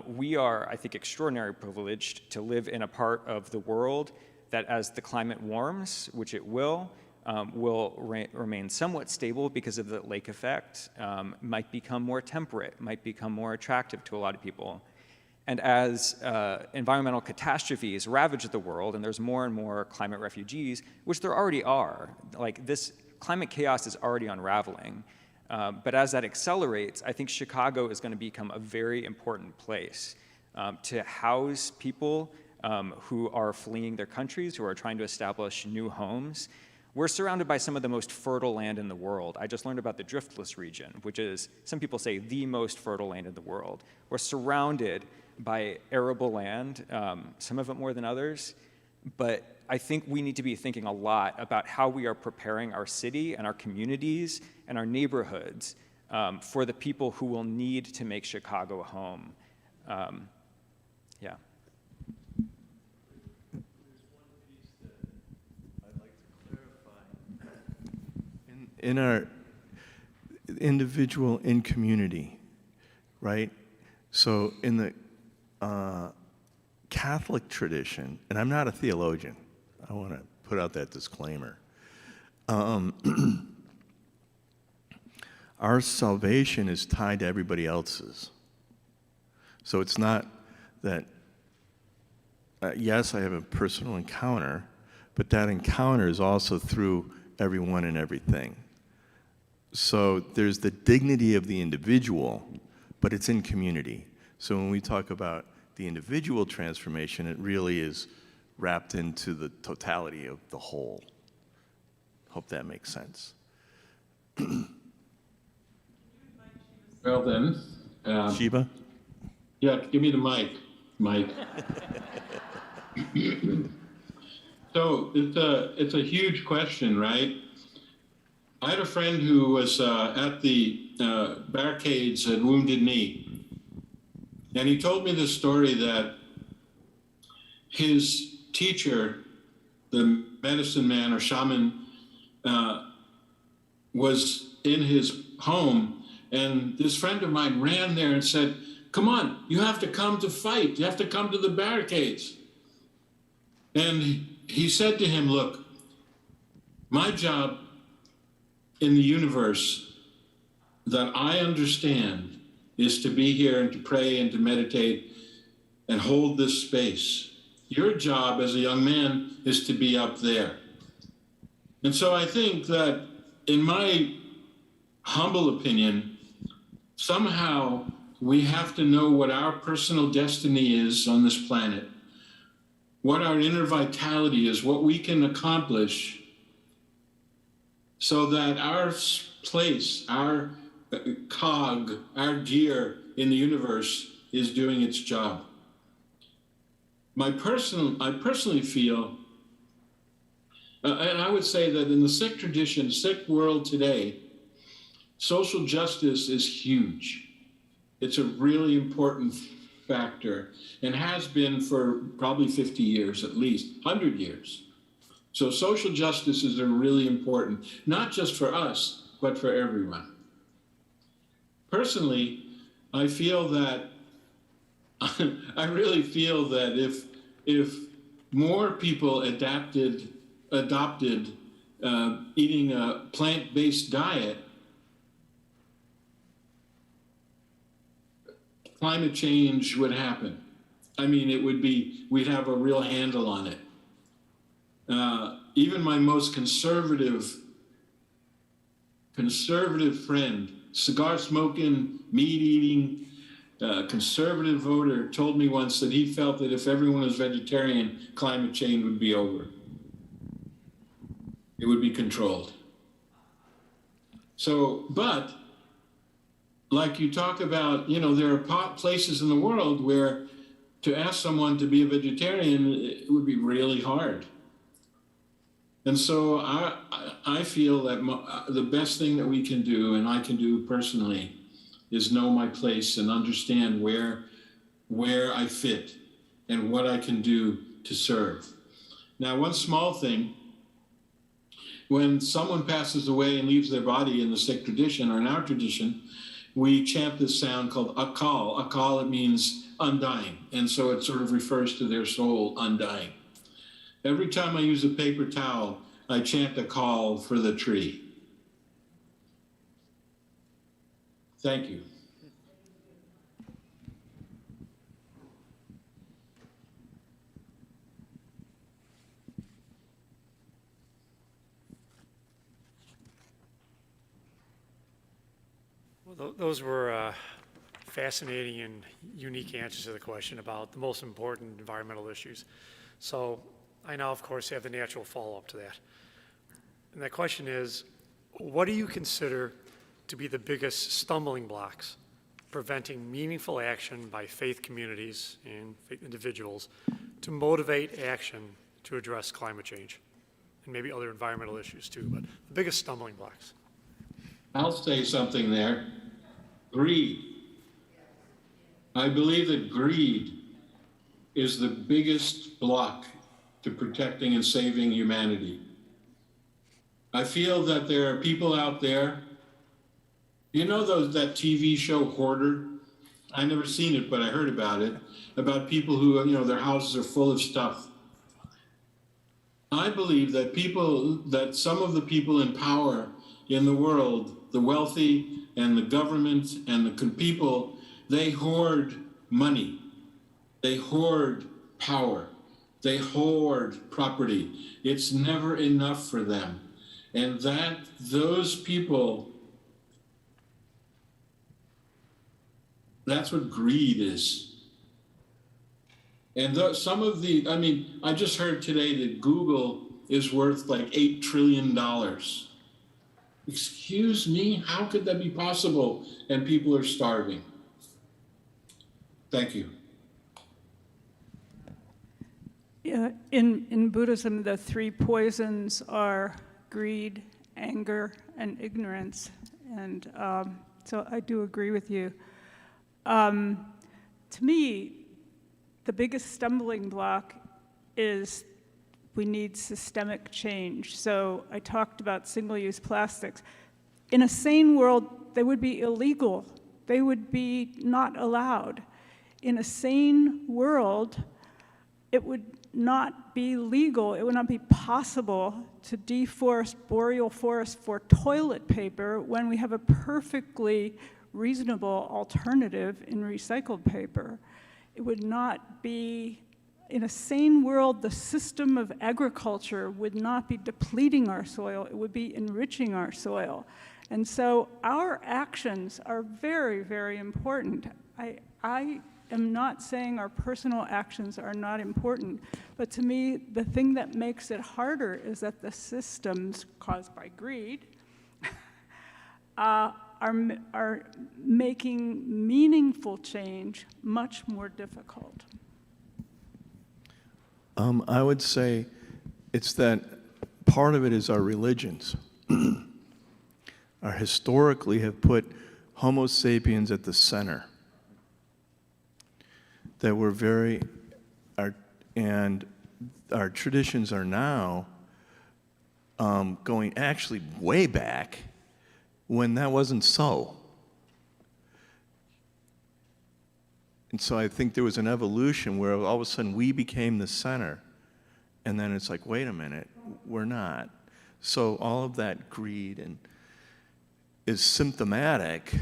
We are, I think, extraordinarily privileged to live in a part of the world that, as the climate warms, which it will remain somewhat stable because of the lake effect, might become more temperate, might become more attractive to a lot of people. And as environmental catastrophes ravage the world, and there's more and more climate refugees, which there already are, this climate chaos is already unraveling. But as that accelerates, I think Chicago is going to become a very important place to house people who are fleeing their countries, who are trying to establish new homes. We're surrounded by some of the most fertile land in the world. I just learned about the Driftless region, which is, some people say, the most fertile land in the world. We're surrounded by arable land, some of it more than others, but I think we need to be thinking a lot about how we are preparing our city and our communities and our neighborhoods for the people who will need to make Chicago a home. Yeah. In our individual in community, right? So in the Catholic tradition, and I'm not a theologian, I want to put out that disclaimer. Our salvation is tied to everybody else's. So it's not that, yes, I have a personal encounter, but that encounter is also through everyone and everything. So there's the dignity of the individual, but it's in community. So when we talk about the individual transformation, it really is wrapped into the totality of the whole. Hope that makes sense. Well then. Shiva? Yeah, give me the mic, Mike. So it's a huge question, right? I had a friend who was at the barricades at Wounded Knee, and he told me this story that his teacher, the medicine man or shaman, was in his home, and this friend of mine ran there and said, "Come on, you have to come to fight. You have to come to the barricades." And he said to him, "Look, my job in the universe that I understand is to be here and to pray and to meditate and hold this space. Your job as a young man is to be up there." And so I think that, in my humble opinion, somehow we have to know what our personal destiny is on this planet, what our inner vitality is, what we can accomplish, so that our place, our cog, our gear in the universe is doing its job. I personally feel, and I would say that in the Sikh tradition, Sikh world today, social justice is huge. It's a really important factor and has been for probably 50 years, at least 100 years. So social justice is really important, not just for us, but for everyone. Personally, I feel that, I really feel that if more people adopted eating a plant-based diet, climate change would happen. I mean, we'd have a real handle on it. Even my most conservative friend, cigar smoking, meat eating, conservative voter told me once that he felt that if everyone was vegetarian, climate change would be over. It would be controlled. So, but like you talk about, there are places in the world where to ask someone to be a vegetarian, it would be really hard. And so I feel that the best thing that we can do, and I can do personally, is know my place and understand where I fit and what I can do to serve. Now, one small thing, when someone passes away and leaves their body in the Sikh tradition or in our tradition, we chant this sound called akal. Akal, it means undying. And so it sort of refers to their soul undying. Every time I use a paper towel, I chant a call for the tree. Thank you. Well, those were fascinating and unique answers to the question about the most important environmental issues. So I now, of course, have the natural follow-up to that. And that question is, what do you consider to be the biggest stumbling blocks preventing meaningful action by faith communities and faith individuals to motivate action to address climate change and maybe other environmental issues too, but the biggest stumbling blocks? I'll say something there. Greed. I believe that greed is the biggest block to protecting and saving humanity. I feel that there are people out there, that TV show Hoarder? I never seen it, but I heard about it, about people who, their houses are full of stuff. I believe that some of the people in power in the world, the wealthy and the government and the people, they hoard money. They hoard power. They hoard property. It's never enough for them. And those people, that's what greed is. And I just heard today that Google is worth like $8 trillion. Excuse me, how could that be possible? And people are starving. Thank you. Yeah, in Buddhism, the three poisons are greed, anger, and ignorance. And so I do agree with you. To me, the biggest stumbling block is we need systemic change. So I talked about single-use plastics. In a sane world, they would be illegal. They would be not allowed. In a sane world, it would not be legal, it would not be possible to deforest boreal forests for toilet paper when we have a perfectly reasonable alternative in recycled paper. It would not be, in a sane world, the system of agriculture would not be depleting our soil, it would be enriching our soil. And so our actions are very, very important. I am not saying our personal actions are not important, but to me, the thing that makes it harder is that the systems caused by greed are making meaningful change much more difficult. I would say it's that part of it is our religions. Historically have put Homo sapiens at the center that we're and our traditions are now going actually way back when that wasn't so. And so I think there was an evolution where all of a sudden we became the center, and then it's like, wait a minute, we're not. So all of that greed is symptomatic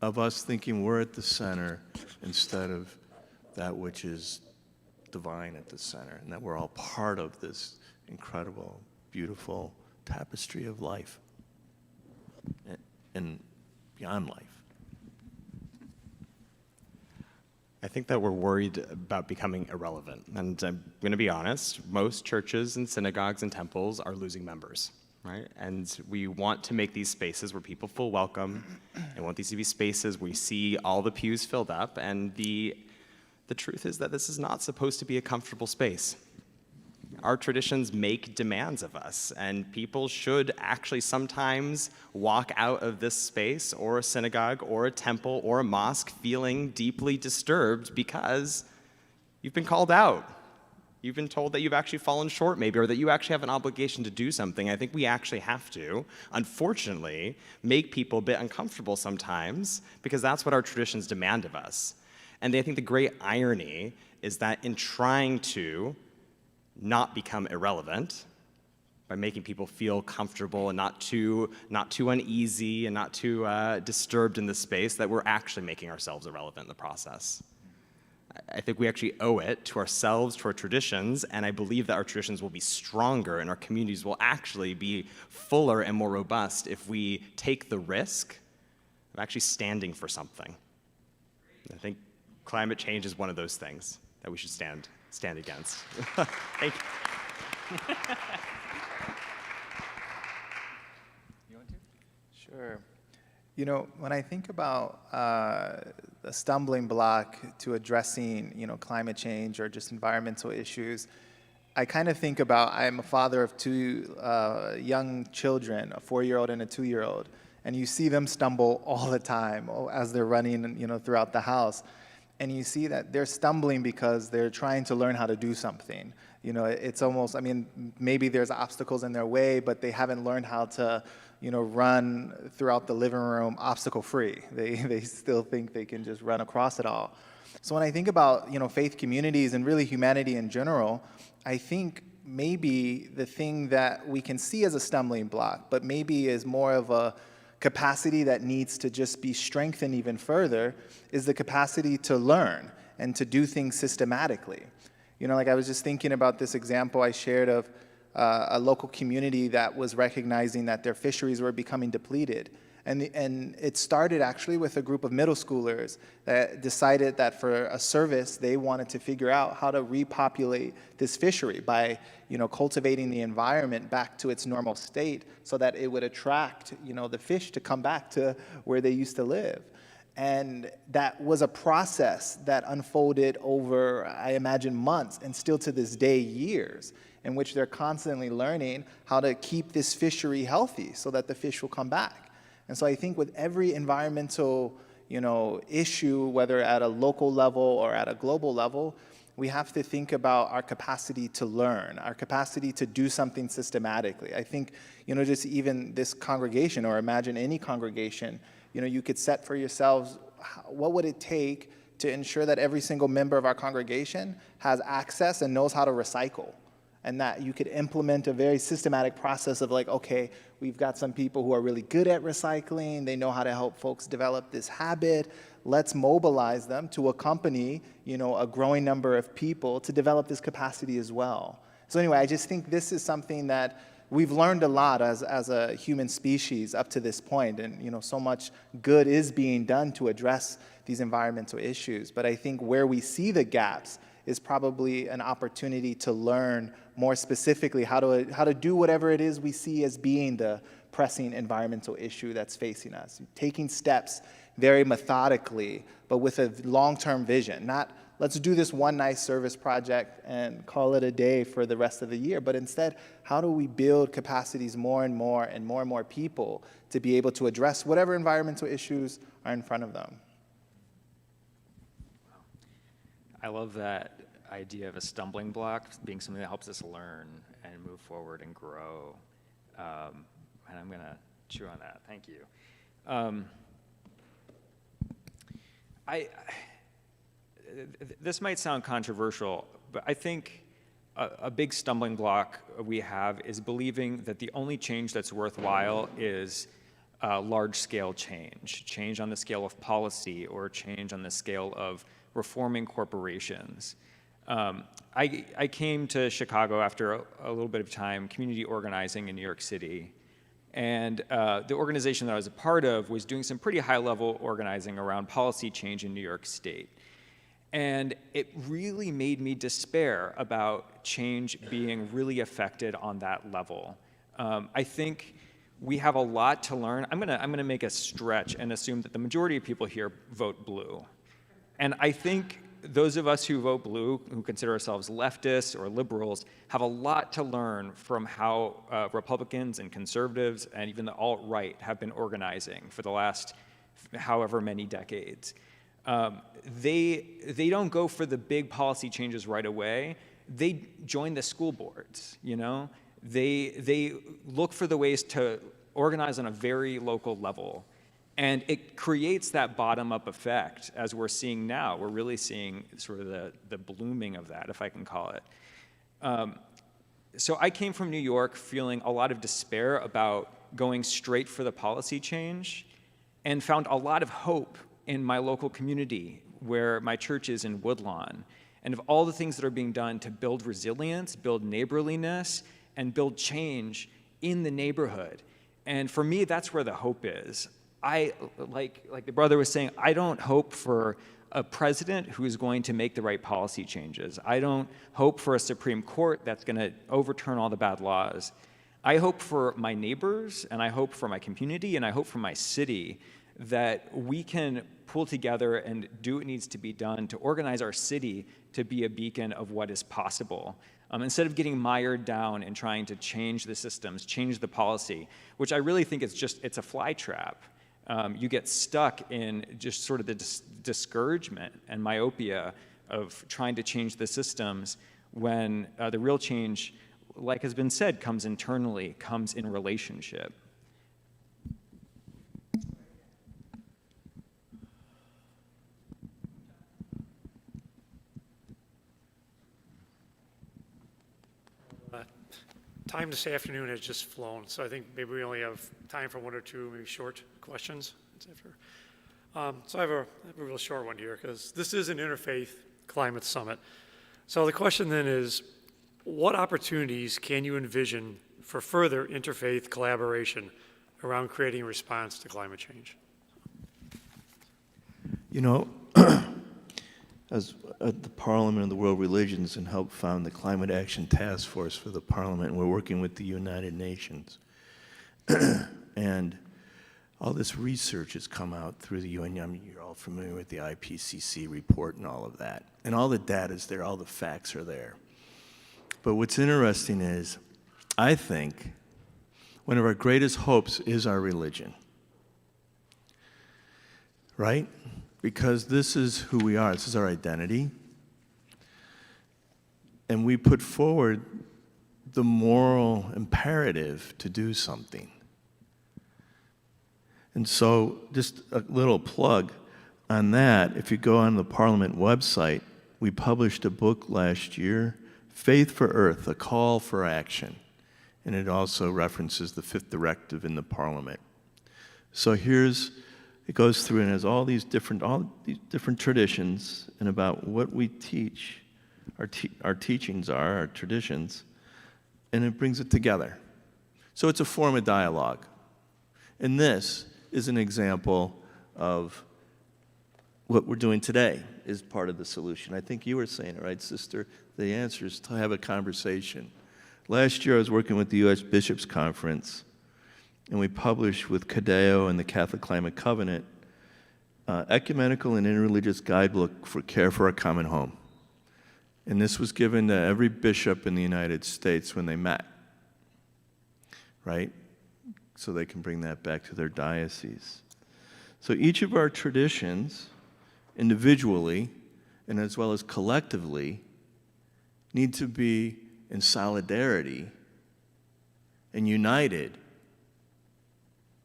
of us thinking we're at the center instead of that which is divine at the center, and that we're all part of this incredible, beautiful tapestry of life and beyond life. I think that we're worried about becoming irrelevant. And I'm going to be honest, most churches and synagogues and temples are losing members, right? And we want to make these spaces where people feel welcome, and want these to be spaces where we see all the pews filled up. And the truth is that this is not supposed to be a comfortable space. Our traditions make demands of us, and people should actually sometimes walk out of this space or a synagogue or a temple or a mosque feeling deeply disturbed because you've been called out. You've been told that you've actually fallen short maybe, or that you actually have an obligation to do something. I think we actually have to, unfortunately, make people a bit uncomfortable sometimes because that's what our traditions demand of us. And I think the great irony is that in trying to not become irrelevant, by making people feel comfortable and not too uneasy and not too disturbed in the space, that we're actually making ourselves irrelevant in the process. I think we actually owe it to ourselves, to our traditions, and I believe that our traditions will be stronger and our communities will actually be fuller and more robust if we take the risk of actually standing for something. I think climate change is one of those things that we should stand against. Thank you. You want to? Sure. You know, when I think about the stumbling block to addressing, climate change or just environmental issues, I kind of think about, I'm a father of two young children, a 4-year-old and a 2-year-old, and you see them stumble all the time as they're running, throughout the house. And you see that they're stumbling because they're trying to learn how to do something. It's almost, maybe there's obstacles in their way, but they haven't learned how to, run throughout the living room obstacle-free. They still think they can just run across it all. So when I think about, faith communities and really humanity in general, I think maybe the thing that we can see as a stumbling block, but maybe is more of a capacity that needs to just be strengthened even further, is the capacity to learn and to do things systematically. I was just thinking about this example I shared of a local community that was recognizing that their fisheries were becoming depleted. And it started actually with a group of middle schoolers that decided that for a service, they wanted to figure out how to repopulate this fishery by, cultivating the environment back to its normal state so that it would attract, the fish to come back to where they used to live. And that was a process that unfolded over, I imagine, months, and still to this day, years, in which they're constantly learning how to keep this fishery healthy so that the fish will come back. And so I think with every environmental, issue, whether at a local level or at a global level, we have to think about our capacity to learn, our capacity to do something systematically. I think, just even this congregation, or imagine any congregation, you could set for yourselves, what would it take to ensure that every single member of our congregation has access and knows how to recycle? And that you could implement a very systematic process of okay, we've got some people who are really good at recycling. They know how to help folks develop this habit. Let's mobilize them to accompany, a growing number of people to develop this capacity as well. So anyway, I just think this is something that we've learned a lot as a human species up to this point. And, so much good is being done to address these environmental issues. But I think where we see the gaps is probably an opportunity to learn more specifically how to do whatever it is we see as being the pressing environmental issue that's facing us. Taking steps very methodically, but with a long-term vision. Not, let's do this one nice service project and call it a day for the rest of the year, but instead, how do we build capacities more and more people to be able to address whatever environmental issues are in front of them? I love that idea of a stumbling block being something that helps us learn and move forward and grow. And I'm going to chew on that. Thank you. This might sound controversial, but I think a big stumbling block we have is believing that the only change that's worthwhile is large-scale change on the scale of policy or change on the scale of reforming corporations. I came to Chicago after a little bit of time community organizing in New York City. And the organization that I was a part of was doing some pretty high-level organizing around policy change in New York State. And it really made me despair about change being really affected on that level. I think we have a lot to learn. I'm gonna make a stretch and assume that the majority of people here vote blue. And I think those of us who vote blue, who consider ourselves leftists or liberals, have a lot to learn from how Republicans and conservatives and even the alt-right have been organizing for the last however many decades. They don't go for the big policy changes right away. They join the school boards, you know? They look for the ways to organize on a very local level. And it creates that bottom-up effect, as we're seeing now. We're really seeing sort of the blooming of that, if I can call it. So I came from New York feeling a lot of despair about going straight for the policy change, and found a lot of hope in my local community, where my church is in Woodlawn, and of all the things that are being done to build resilience, build neighborliness, and build change in the neighborhood. And for me, that's where the hope is. I, like the brother was saying, I don't hope for a president who is going to make the right policy changes. I don't hope for a Supreme Court that's going to overturn all the bad laws. I hope for my neighbors, and I hope for my community, and I hope for my city that we can pull together and do what needs to be done to organize our city to be a beacon of what is possible. Instead of getting mired down and trying to change the systems, change the policy, which I really think it's a fly trap. You get stuck in just sort of the discouragement and myopia of trying to change the systems when the real change, like has been said, comes internally, comes in relationship. Time this afternoon has just flown, so I think maybe we only have time for one or two maybe short questions. So I have a real short one here, because this is an Interfaith Climate Summit. So the question then is, what opportunities can you envision for further interfaith collaboration around creating a response to climate change? You know, as at the Parliament of the World Religions and helped found the Climate Action Task Force for the Parliament, and we're working with the United Nations. And all this research has come out through the UN. I mean, you're all familiar with the IPCC report and all of that. And all the data's there, all the facts are there. But what's interesting is, I think, one of our greatest hopes is our religion. Right? Because this is who we are, this is our identity. And we put forward the moral imperative to do something. And so, just a little plug on that, if you go on the Parliament website, we published a book last year, Faith for Earth, A Call for Action. And it also references the Fifth Directive in the Parliament. So it goes through and has all these different traditions and about what we teach, our teachings are, our traditions, and it brings it together. So it's a form of dialogue. And this is an example of what we're doing today is part of the solution. I think you were saying it, right, sister? The answer is to have a conversation. Last year I was working with the U.S. Bishops' Conference, and we published with CADEO and the Catholic Climate Covenant, Ecumenical and Interreligious Guidebook for Care for a Common Home. And this was given to every bishop in the United States when they met, right? So they can bring that back to their diocese. So each of our traditions, individually, and as well as collectively, need to be in solidarity and united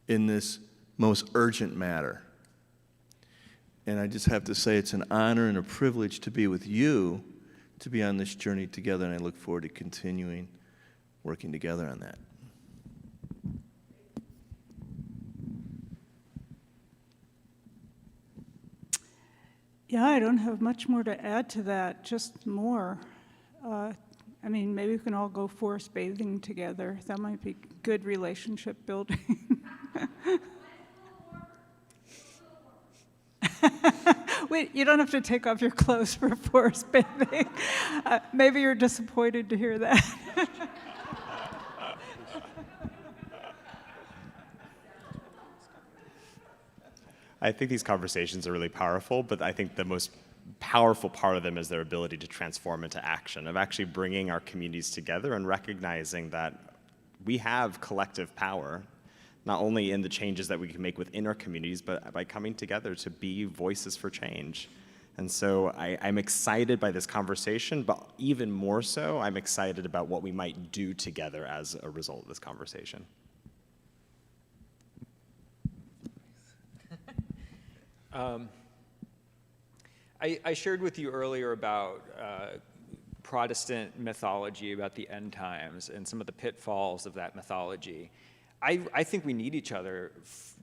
in this most urgent matter. And I just have to say it's an honor and a privilege to be with you, to be on this journey together, and I look forward to continuing working together on that. Yeah, I don't have much more to add to that, just more. I mean, maybe we can all go forest bathing together. That might be good relationship building. Wait, you don't have to take off your clothes for forest bathing. Maybe you're disappointed to hear that. I think these conversations are really powerful, but I think the most powerful part of them is their ability to transform into action, of actually bringing our communities together and recognizing that we have collective power, not only in the changes that we can make within our communities, but by coming together to be voices for change. And so I'm excited by this conversation, but even more so, I'm excited about what we might do together as a result of this conversation. I shared with you earlier about Protestant mythology, about the end times, and some of the pitfalls of that mythology. I think we need each other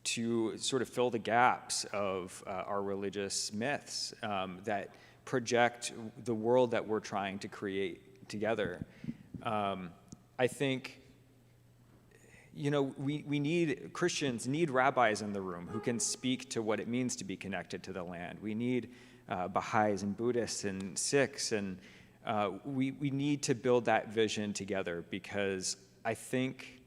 to sort of fill the gaps of our religious myths that project the world that we're trying to create together. I think, you know, Christians need rabbis in the room who can speak to what it means to be connected to the land. We need Baha'is and Buddhists and Sikhs, and we need to build that vision together, because I think,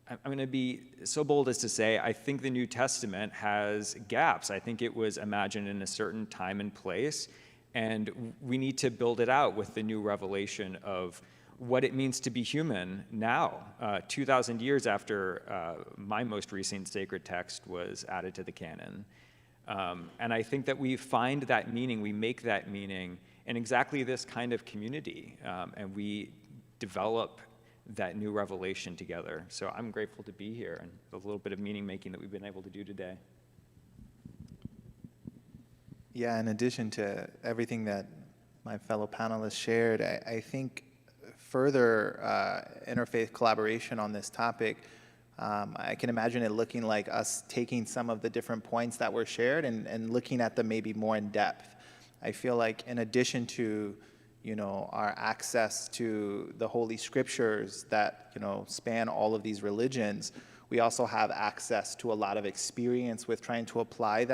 I'm going to be so bold as to say, I think the New Testament has gaps. I think it was imagined in a certain time and place, and we need to build it out with the new revelation of what it means to be human now, 2,000 years after my most recent sacred text was added to the canon. And I think that we find that meaning, we make that meaning in exactly this kind of community, and we develop that new revelation together. So I'm grateful to be here and the little bit of meaning making that we've been able to do today. Yeah, in addition to everything that my fellow panelists shared, I think further interfaith collaboration on this topic, I can imagine it looking like us taking some of the different points that were shared and looking at them maybe more in depth. I feel like in addition to, you know, our access to the Holy Scriptures that, you know, span all of these religions, we also have access to a lot of experience with trying to apply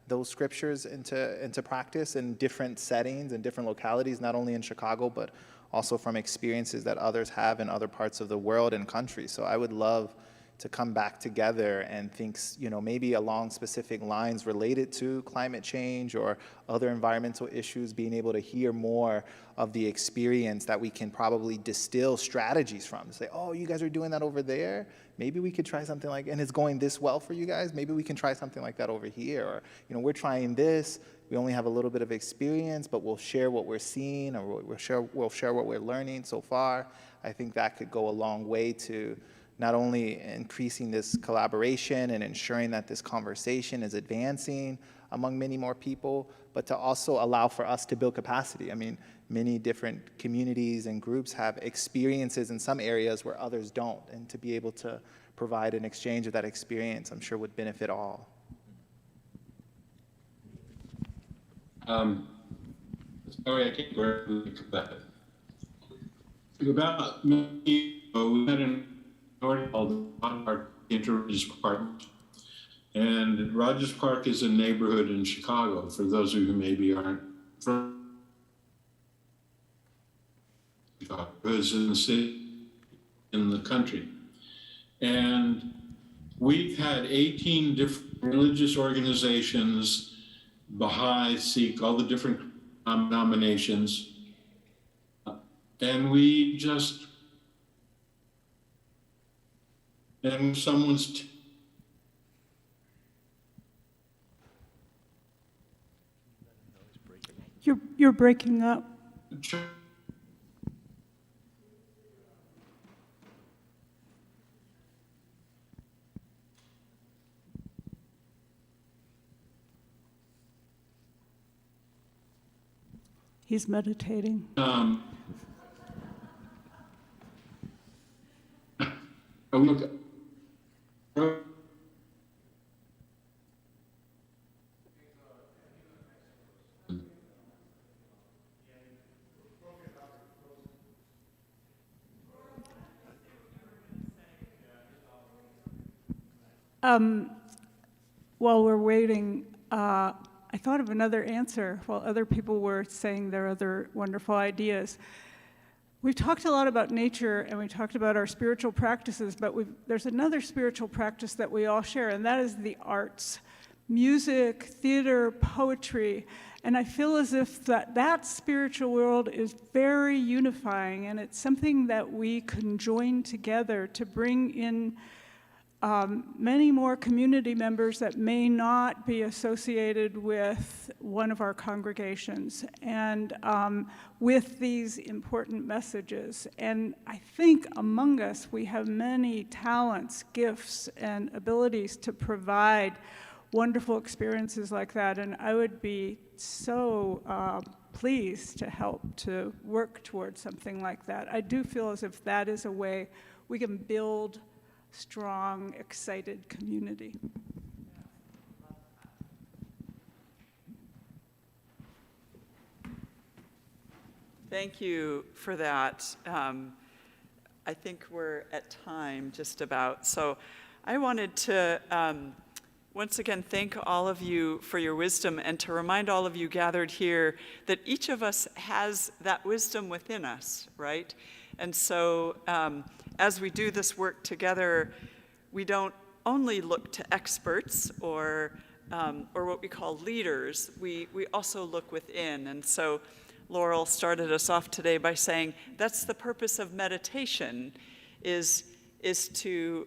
those scriptures into practice in different settings and different localities, not only in Chicago, but also from experiences that others have in other parts of the world and countries. So I would love to come back together and think, you know, maybe along specific lines related to climate change or other environmental issues, being able to hear more of the experience that we can probably distill strategies from. Say, oh, you guys are doing that over there? Maybe we could try something like, and it's going this well for you guys? Maybe we can try something like that over here. Or, you know, we're trying this. We only have a little bit of experience, but we'll share what we're seeing, or we'll share what we're learning so far. I think that could go a long way to not only increasing this collaboration and ensuring that this conversation is advancing among many more people, but to also allow for us to build capacity. I mean, many different communities and groups have experiences in some areas where others don't, and to be able to provide an exchange of that experience, I'm sure would benefit all. Sorry, I can't remember about it. About we had an order called our Interreligious Park, and Rogers Park is a neighborhood in Chicago. For those of you who maybe aren't from Chicago, it's in the city, in the country, and we've had 18 different religious organizations. Baha'i, Sikh, all the different denominations. And we just, and someone's, You're breaking up. He's meditating. While we're waiting, I thought of another answer while other people were saying their other wonderful ideas. We've talked a lot about nature and we talked about our spiritual practices, but there's another spiritual practice that we all share, and that is the arts. Music, theater, poetry. And I feel as if that spiritual world is very unifying, and it's something that we can join together to bring in many more community members that may not be associated with one of our congregations, and with these important messages. And I think among us we have many talents, gifts, and abilities to provide wonderful experiences like that, and I would be so pleased to help to work towards something like that. I do feel as if that is a way we can build strong, excited community. Thank you for that. I think we're at time just about. So I wanted to once again thank all of you for your wisdom, and to remind all of you gathered here that each of us has that wisdom within us, right? And so as we do this work together, we don't only look to experts or what we call leaders, we also look within. And so Laurel started us off today by saying that's the purpose of meditation, is to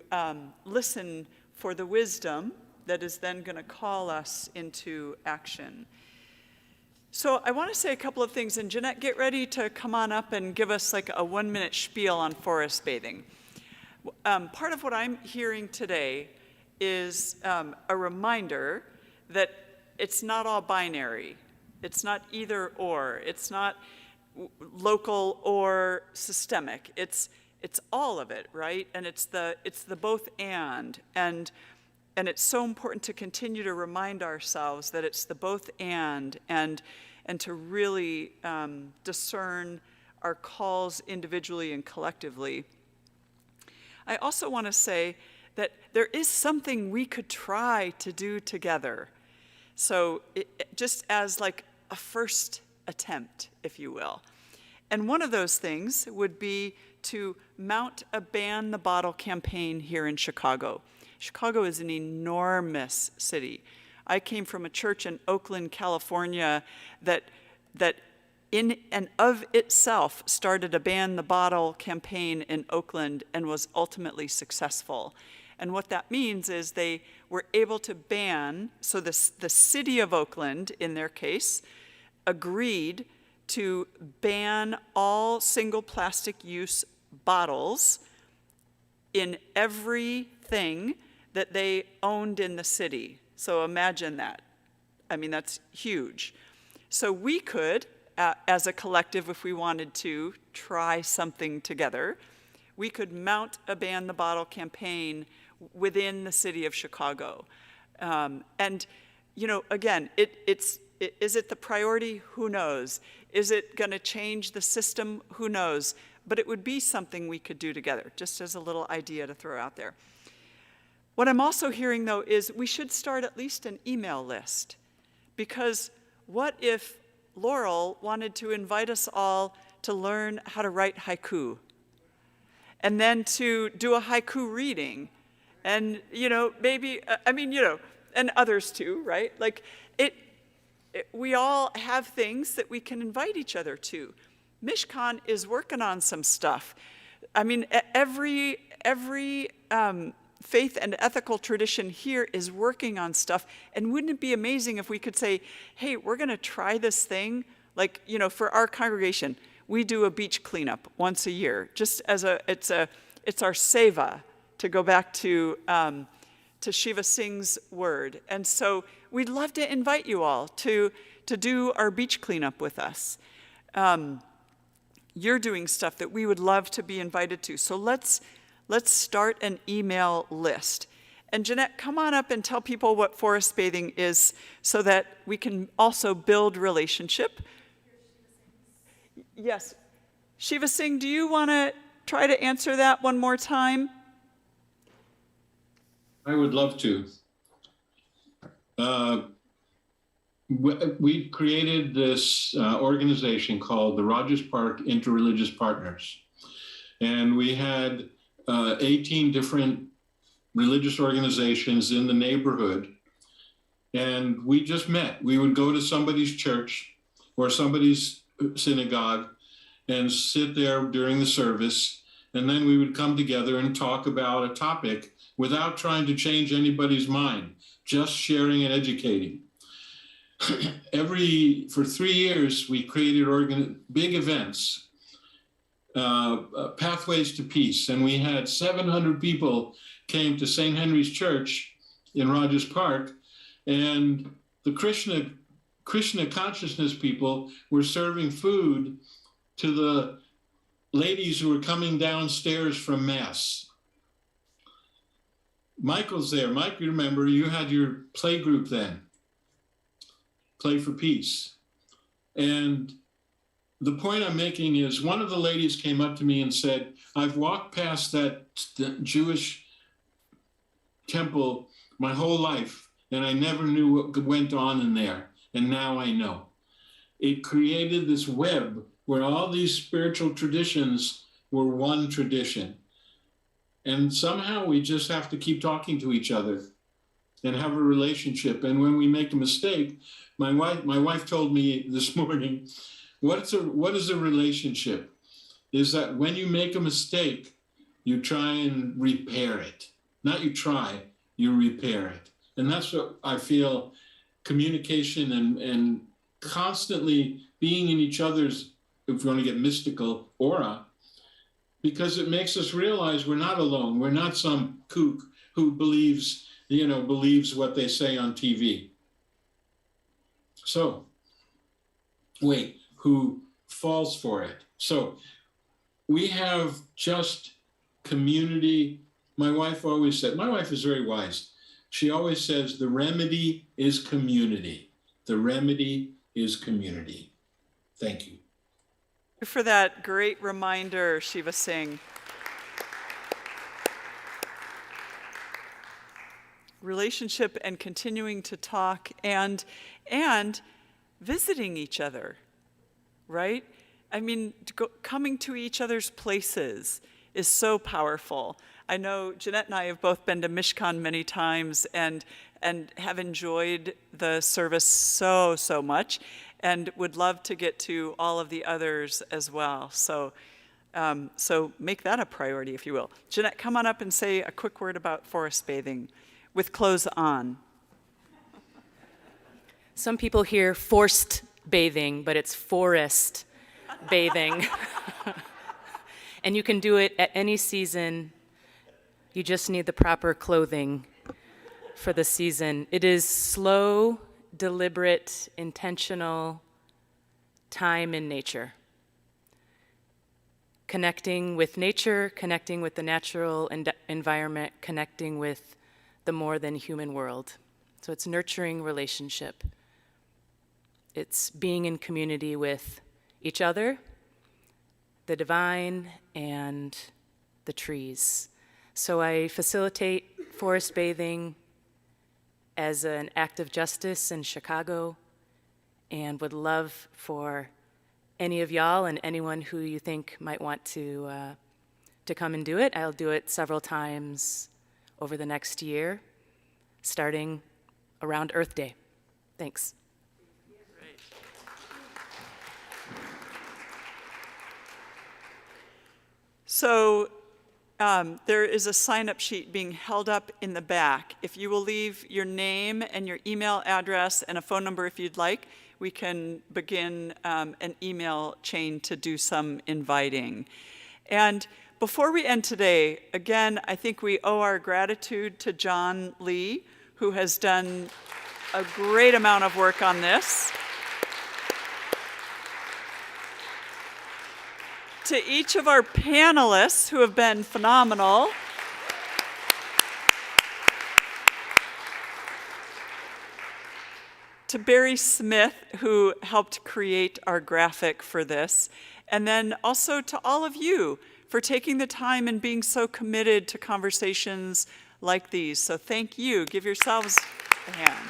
listen for the wisdom that is then going to call us into action. So I want to say a couple of things, and Jeanette, get ready to come on up and give us like a 1-minute spiel on forest bathing. Part of what I'm hearing today is a reminder that it's not all binary. It's not either or. It's not local or systemic. It's all of it, right? And it's the both and it's so important to continue to remind ourselves that it's the both and to really discern our calls individually and collectively. I also want to say that there is something we could try to do together. So just as like a first attempt, if you will. And one of those things would be to mount a Ban the Bottle campaign here in Chicago. Chicago is an enormous city. I came from a church in Oakland, California that in and of itself started a Ban the Bottle campaign in Oakland and was ultimately successful. And what that means is they were able to ban, so the city of Oakland, in their case, agreed to ban all single plastic use bottles in everything that they owned in the city. So imagine that. I mean, that's huge. So we could, as a collective, if we wanted to, try something together. We could mount a Ban the Bottle campaign within the city of Chicago. And, you know, again, is it the priority? Who knows? Is it going to change the system? Who knows? But it would be something we could do together, just as a little idea to throw out there. What I'm also hearing, though, is we should start at least an email list. Because what if Laurel wanted to invite us all to learn how to write haiku? And then to do a haiku reading? And, you know, maybe, and others too, right? Like, we all have things that we can invite each other to. Mishkan is working on some stuff. I mean, every faith and ethical tradition here is working on stuff. And wouldn't it be amazing if we could say, hey, we're going to try this thing. Like, for our congregation, we do a beach cleanup once a year, just as it's our seva, to go back to Shiva Singh's word. And so we'd love to invite you all to do our beach cleanup with us. You're doing stuff that we would love to be invited to. So let's start an email list. And Jeanette, come on up and tell people what forest bathing is so that we can also build relationship. Yes. Shiva Singh, do you want to try to answer that one more time? I would love to. We created this organization called the Rogers Park Interreligious Partners. And we had 18 different religious organizations in the neighborhood. And we just met. We would go to somebody's church or somebody's synagogue and sit there during the service. And then we would come together and talk about a topic without trying to change anybody's mind, just sharing and educating. For 3 years, we created big events, Pathways to Peace, and we had 700 people came to St. Henry's Church in Rogers Park, and the Krishna consciousness people were serving food to the ladies who were coming downstairs from Mass. Michael's there. Mike, you remember, you had your play group then, Play for Peace. And the point I'm making is one of the ladies came up to me and said, I've walked past that Jewish temple my whole life, and I never knew what went on in there, and now I know. It created this web where all these spiritual traditions were one tradition. And somehow we just have to keep talking to each other and have a relationship. And when we make a mistake, my wife told me this morning, what is a relationship? Is that when you make a mistake, you try and repair it. Not you try, you repair it. And that's what I feel communication and constantly being in each other's, if you want to get mystical, aura, because it makes us realize we're not alone. We're not some kook who believes what they say on TV. So, who falls for it. So we have just community. My wife is very wise. She always says the remedy is community. The remedy is community. Thank you. Thank you for that great reminder, Shiva Singh. Relationship and continuing to talk and visiting each other, right? I mean, coming to each other's places is so powerful. I know Jeanette and I have both been to Mishkan many times and have enjoyed the service so much, and would love to get to all of the others as well. So make that a priority, if you will. Jeanette, come on up and say a quick word about forest bathing with clothes on. Some people hear forced bathing, but it's forest bathing. And you can do it at any season. You just need the proper clothing for the season. It is slow, deliberate, intentional time in nature. Connecting with nature, connecting with the natural environment, connecting with the more than human world. So it's nurturing relationship. It's being in community with each other, the divine, and the trees. So I facilitate forest bathing as an act of justice in Chicago, and would love for any of y'all and anyone who you think might want to come and do it. I'll do it several times over the next year, starting around Earth Day. Thanks. Great. So there is a sign-up sheet being held up in the back. If you will leave your name and your email address and a phone number if you'd like, we can begin an email chain to do some inviting. And before we end today, again, I think we owe our gratitude to John Lee, who has done a great amount of work on this. To each of our panelists who have been phenomenal. To Barry Smith, who helped create our graphic for this. And then also to all of you for taking the time and being so committed to conversations like these. So thank you. Give yourselves a hand.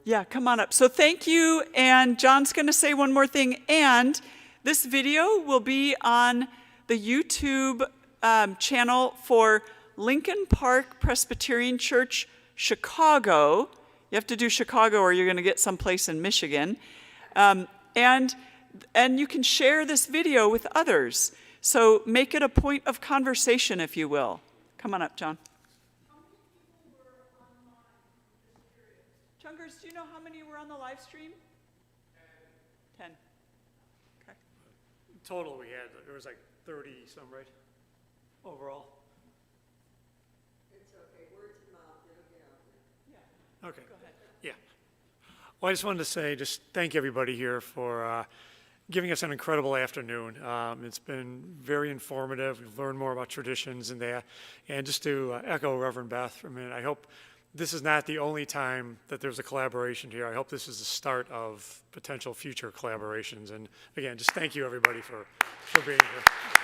Yeah, come on up. So thank you, and John's going to say one more thing. And this video will be on the YouTube channel for Lincoln Park Presbyterian Church, Chicago. You have to do Chicago or you're going to get someplace in Michigan. And you can share this video with others. So make it a point of conversation, if you will. Come on up, John. Chungers, do you know how many were on the live stream? 10. Okay. Total we had, there was like 30 some, right? Overall. It's okay, word to mouth, it'll get out there. Yeah. Okay. Go ahead. Yeah. Well, I just wanted to say, just thank everybody here for giving us an incredible afternoon. It's been very informative. We've learned more about traditions and that. And just to echo Reverend Beth for a minute, I hope this is not the only time that there's a collaboration here. I hope this is the start of potential future collaborations. And again, just thank you everybody for being here.